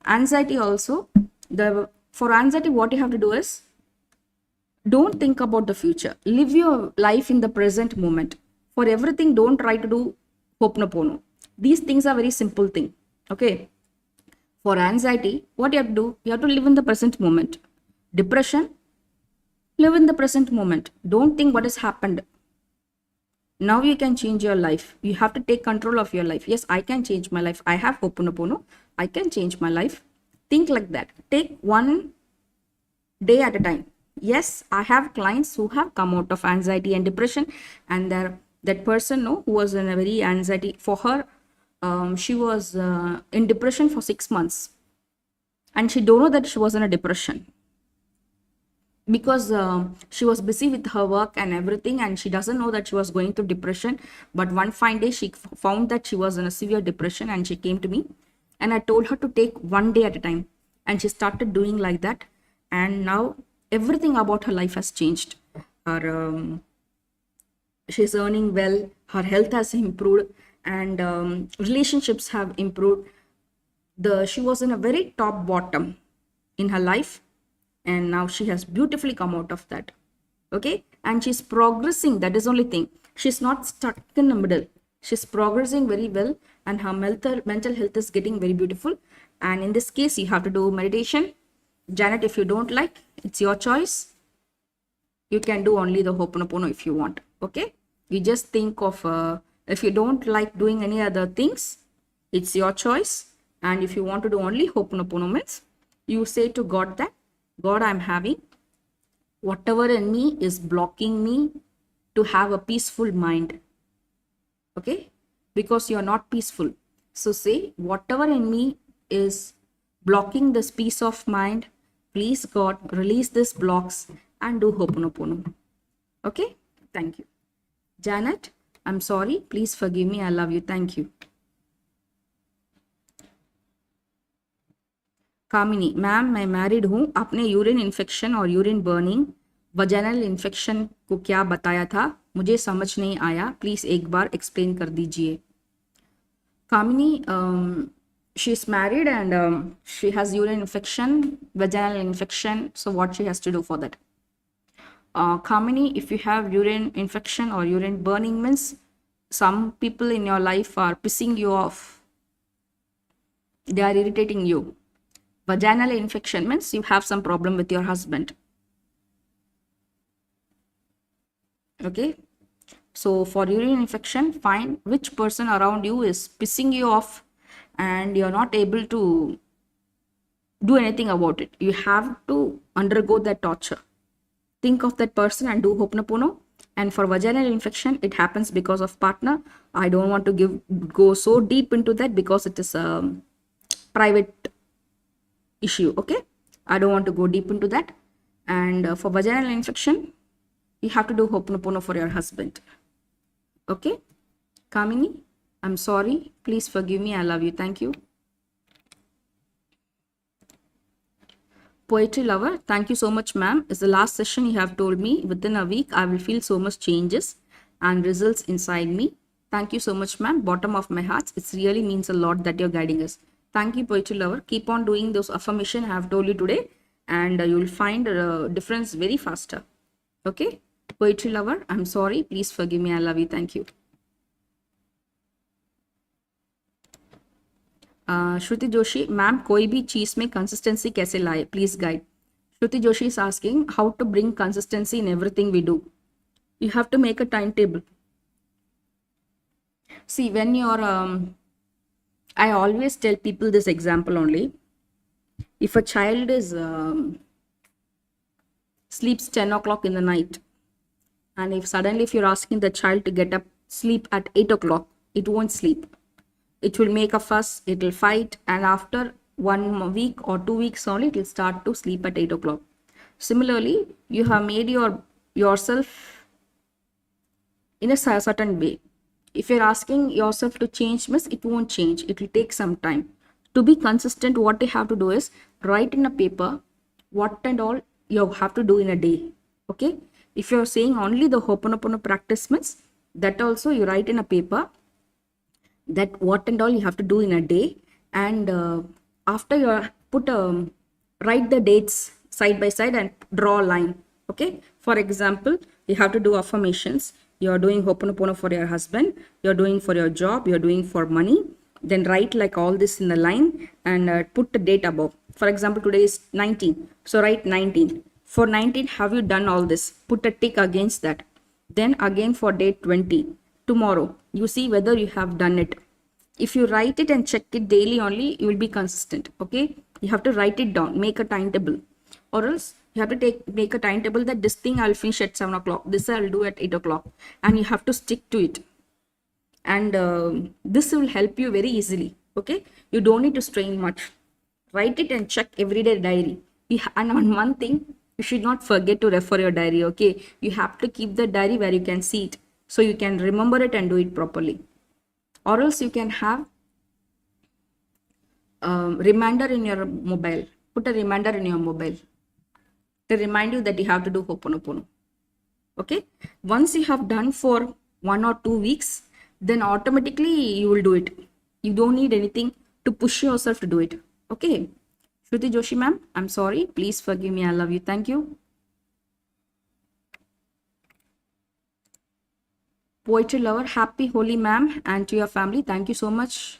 anxiety also, for anxiety, what you have to do is, don't think about the future, live your life in the present moment. For everything, don't try to do Ho'oponopono. These things are very simple thing. Okay, for anxiety, what you have to do, you have to live in the present moment. Depression, live in the present moment, don't think what has happened. Now you can change your life. You have to take control of your life. Yes, I can change my life. I have Ho'oponopono. I can change my life. Think like that. Take one day at a time. Yes, I have clients who have come out of anxiety and depression, and that person, no, who was in a very anxiety for her, she was in depression for 6 months, and she don't know that she was in a depression because she was busy with her work and everything, and she doesn't know that she was going through depression. But one fine day she found that she was in a severe depression, and she came to me, and I told her to take one day at a time, and she started doing like that. And now everything about her life has changed. Her she's earning well, her health has improved, and relationships have improved. She was in a very top bottom in her life, and now she has beautifully come out of that. Okay, and she's progressing. That is only thing, she's not stuck in the middle. She's progressing very well, and her mental health is getting very beautiful. And in this case, you have to do meditation. Janet, if you don't like, it's your choice. You can do only the Ho'oponopono if you want. Okay, you just think of if you don't like doing any other things, it's your choice. And if you want to do only Ho'oponopono, means you say to God that, God, I'm having whatever in me is blocking me to have a peaceful mind. Okay, because you're not peaceful. So say, whatever in me is blocking this peace of mind, please God, release these blocks and do Ho'oponopono. Okay, thank you. Janet, I'm sorry, please forgive me, I love you, thank you. Kamini, ma'am मैं married हूँ, आपने urine infection और urine burning vaginal infection को क्या बताया था, मुझे समझ नहीं आया, प्लीज एक बार एक्सप्लेन कर दीजिए. कामिनी, she is married and she has urine infection, vaginal infection, so what she has to do for that? Kamini, if you have urine infection or urine burning, means some people in your life are pissing you off, they are irritating you. Vaginal infection means you have some problem with your husband. Okay, so for urine infection, find which person around you is pissing you off and you're not able to do anything about it. You have to undergo that torture. Think of that person and do Ho'oponopono. And for vaginal infection, it happens because of partner. I don't want to go so deep into that because it is a private issue. Okay, I don't want to go deep into that. And for vaginal infection, you have to do Ho'oponopono for your husband. Okay, Kamini, I'm sorry, please forgive me, I love you, thank you. Poetry lover, thank you so much, ma'am. It's the last session. You have told me within a week I will feel so much changes and results inside me. Thank you so much, ma'am. Bottom of my heart, it really means a lot that you're guiding us. Thank you, poetry lover. Keep on doing those affirmations I have told you today, and you will find a difference very faster. Okay, poetry lover, I'm sorry, please forgive me, I love you, thank you. Shruti Joshi, ma'am, कोई भी चीज में consistency कैसे लाए? Please guide. Shruti Joshi is asking how to bring consistency in everything we do. You have to make a timetable. See, when you're, I always tell people this example only. If a child is sleeps 10 o'clock in the night, and if suddenly if you're asking the child to get up, sleep at 8 o'clock, it won't sleep. It will make a fuss, it will fight, and after 1 week or 2 weeks only, it will start to sleep at 8 o'clock. Similarly, you have made yourself in a certain way. If you're asking yourself to change, miss, it won't change. It will take some time. To be consistent, what you have to do is write in a paper what and all you have to do in a day. Okay? If you're saying only the Ho'oponopono practice, means that also you write in a paper that what and all you have to do in a day, and after you write the dates side by side and draw a line. Okay, for example, you have to do affirmations, you're doing Ho'oponopono for your husband, you're doing for your job, you're doing for money, then write like all this in the line and put the date above. For example, today is 19, so write 19. For 19, have you done all this? Put a tick against that. Then again for date 20, tomorrow, you see whether you have done it. If you write it and check it daily only, you will be consistent. Okay, you have to write it down, make a timetable. or else you have to make a timetable that this thing I'll finish at 7 o'clock, this I'll do at 8 o'clock, and you have to stick to it. And this will help you very easily. Okay, you don't need to strain much. Write it and check everyday diary. And on one thing, you should not forget to refer your diary. Okay, you have to keep the diary where you can see it, so you can remember it and do it properly. Or else you can have reminder in your mobile. Put a reminder in your mobile to remind you that you have to do Ho'oponopono. Okay, once you have done for 1 or 2 weeks, then automatically you will do it. You don't need anything to push yourself to do it. Okay, Shruti Joshi ma'am, I'm sorry, please forgive me, I love you, thank you. Poetry lover, happy Holi ma'am, and to your family, thank you so much.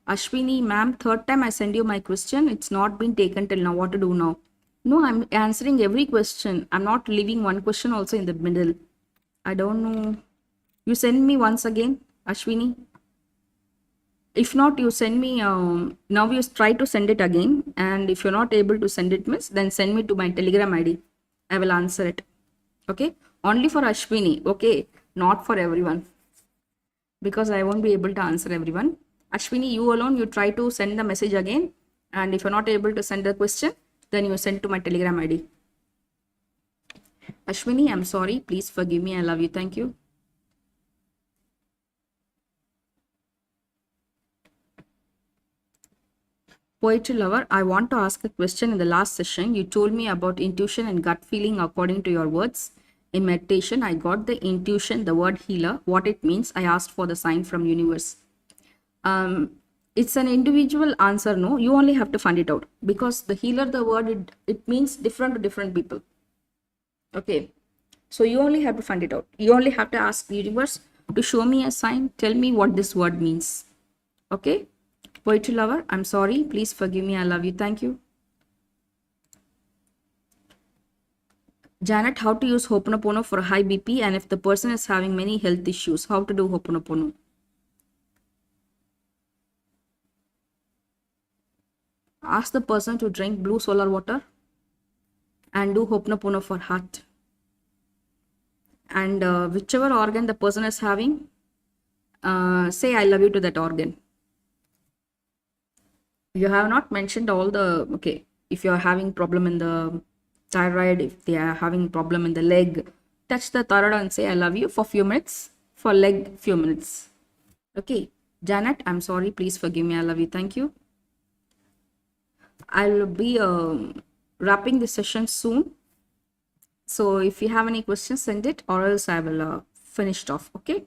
Ashwini ma'am, third time I send you my question, it's not been taken till now, what to do now? No, I'm answering every question. I'm not leaving one question also in the middle. I don't know. You send me once again, Ashwini. If not, you send me, now you try to send it again. And if you're not able to send it, miss, then send me to my Telegram ID. I will answer it. Okay. Only for Ashwini. Okay. Not for everyone. Because I won't be able to answer everyone. Ashwini, you alone, you try to send the message again. And if you're not able to send the question, then you send to my Telegram ID. Ashwini, I'm sorry. Please forgive me. I love you. Thank you. Poetry lover, I want to ask a question. In the last session, you told me about intuition and gut feeling according to your words. In meditation, I got the intuition, the word healer, what it means. I asked for the sign from universe. It's an individual answer, no? You only have to find it out. Because the healer, the word, it means different to different people. Okay. So you only have to find it out. You only have to ask the universe to show me a sign. Tell me what this word means. Okay. Poetry lover, I'm sorry. Please forgive me. I love you. Thank you. Janet, how to use Ho'oponopono for high BP, and if the person is having many health issues, how to do Ho'oponopono? Ask the person to drink blue solar water and do Ho'oponopono for heart. And whichever organ the person is having, say I love you to that organ. You have not mentioned all the, okay, if you are having problem in the thyroid, if they are having problem in the leg, touch the thyroid and say I love you for few minutes, for leg few minutes. Okay. Janet, I'm sorry, please forgive me, I love you, thank you. I'll be wrapping the session soon. So if you have any questions, send it, or else I will finish it off. Okay.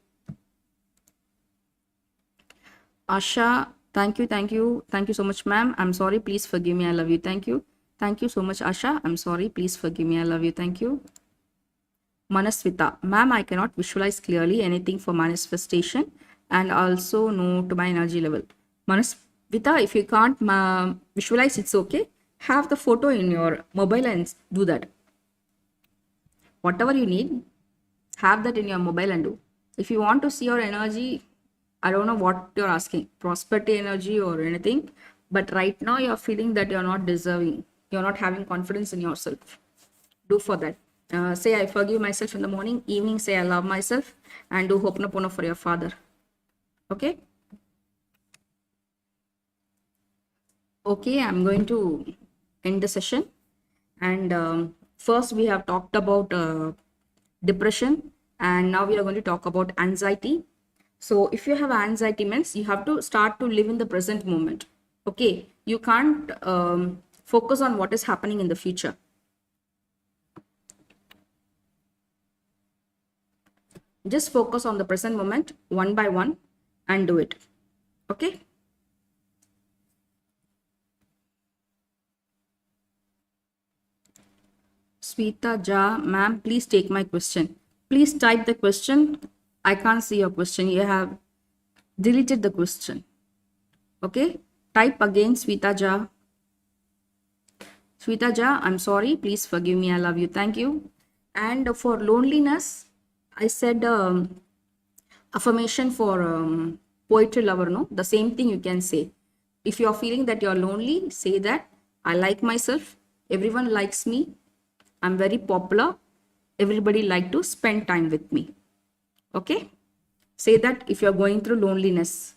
Asha, thank you so much, ma'am. I'm sorry, please forgive me, I love you, thank you. Thank you so much, Asha. I'm sorry, please forgive me, I love you, thank you. Manasvita, ma'am, I cannot visualize clearly anything for manifestation and also know to my energy level. Manasvita, if you can't visualize, it's okay. Have the photo in your mobile and do that. Whatever you need, have that in your mobile and do. If you want to see your energy, I don't know what you're asking, prosperity energy or anything, but right now you're feeling that you're not deserving. You're not having confidence in yourself. Do for that. Say I forgive myself in the morning, evening say I love myself, and do Ho'oponopono for your father. Okay? Okay, I'm going to end the session. And first we have talked about depression, and now we are going to talk about anxiety. So if you have anxiety, means you have to start to live in the present moment. Okay, you can't focus on what is happening in the future. Just focus on the present moment one by one and do it. Okay. Sweeta Ja, ma'am, please take my question. Please type the question. I can't see your question. You have deleted the question. Okay. Type again, Sweeta Ja. Sweeta Ja, I'm sorry. Please forgive me. I love you. Thank you. And for loneliness, I said affirmation for poetry lover, no? The same thing you can say. If you're feeling that you're lonely, say that. I like myself. Everyone likes me. I'm very popular. Everybody like to spend time with me. Okay? Say that if you're going through loneliness.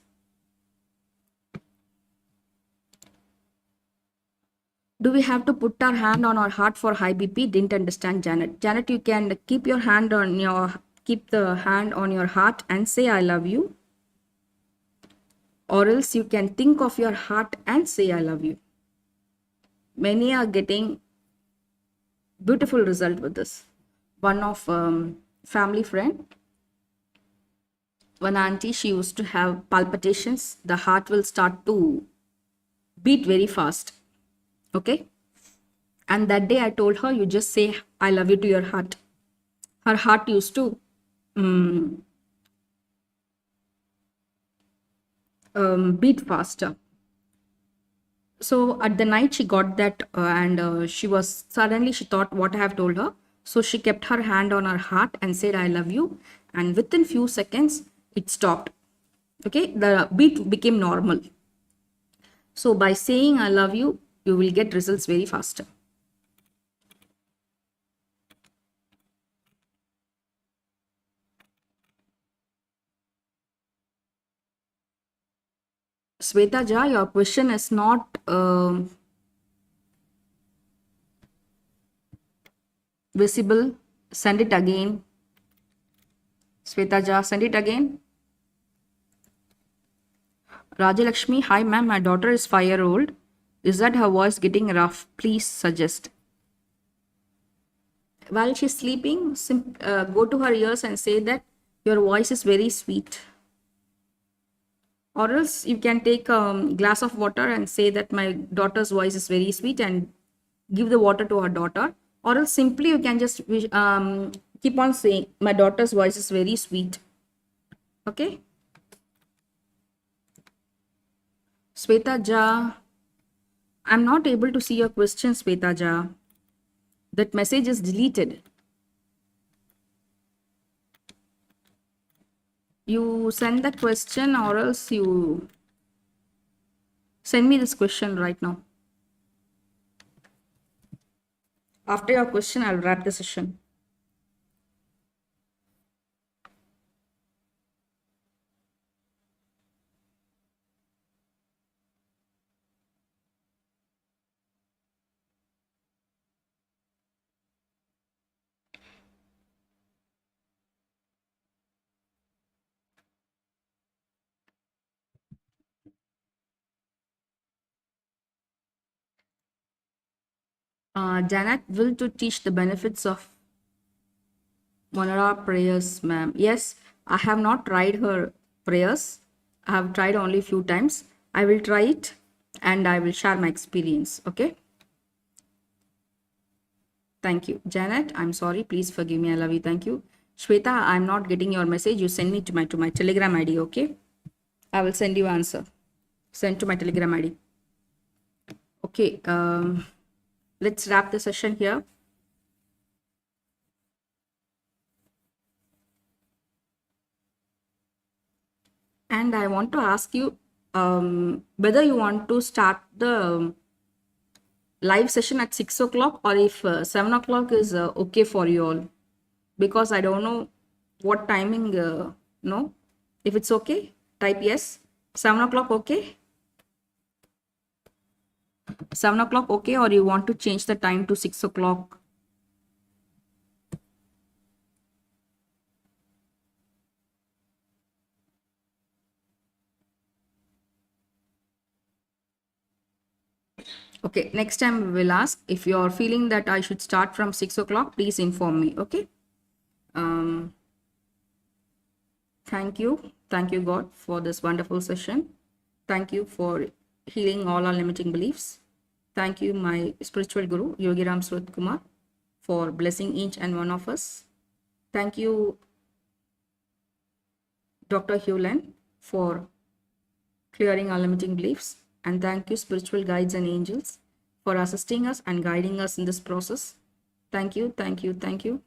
Do we have to put our hand on our heart for high BP? Didn't understand, Janet. Janet, you can keep the hand on your heart and say I love you. Or else you can think of your heart and say I love you. Many are getting beautiful result with this. One of family friend, one auntie, she used to have palpitations. The heart will start to beat very fast. Okay. And that day I told her, you just say I love you to your heart. Her heart used to beat faster. So at the night she got that and she thought what I have told her. So she kept her hand on her heart and said I love you, and within few seconds it stopped. Okay, the beat became normal. So by saying I love you, you will get results very faster. Sweta Ja, your question is not visible. Send it again. Sweta Ja, send it again. Rajalakshmi, hi ma'am, my daughter is 5-year-old. Is that her voice getting rough? Please suggest. While she's sleeping, go to her ears and say that your voice is very sweet. Or else you can take a glass of water and say that my daughter's voice is very sweet and give the water to her daughter. Or else simply you can just keep on saying my daughter's voice is very sweet. Okay. Sweta Ja, I'm not able to see your question, Sweta Ja. That message is deleted. You send that question or else you send me this question right now. After your question, I'll wrap the session. Janet, will to teach the benefits of Monara prayers, ma'am. Yes, I have not tried her prayers. I have tried only few times. I will try it and I will share my experience. Okay. Thank you. Janet, I'm sorry. Please forgive me. I love you. Thank you. Shweta, I'm not getting your message. You send me to my Telegram ID. Okay. I will send you answer. Send to my Telegram ID. Okay. Let's wrap the session here. And I want to ask you whether you want to start the live session at 6 o'clock or if 7 o'clock is okay for you all. Because I don't know what timing, no. If it's okay, type yes. 7 o'clock okay? 7 o'clock okay, or you want to change the time to 6 o'clock? Okay, next time we will ask. If you are feeling that I should start from 6 o'clock, please inform me. Okay. Thank you. Thank you, God, for this wonderful session. Thank you for healing all our limiting beliefs. Thank you, my spiritual guru, Yogi Ram Srut Kumar, for blessing each and one of us. Thank you, Dr. Hewland, for clearing our limiting beliefs. And thank you, spiritual guides and angels, for assisting us and guiding us in this process. Thank you, thank you, thank you.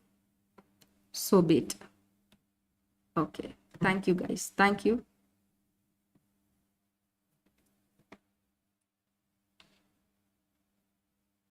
So be it. Okay. Thank you, guys. Thank you.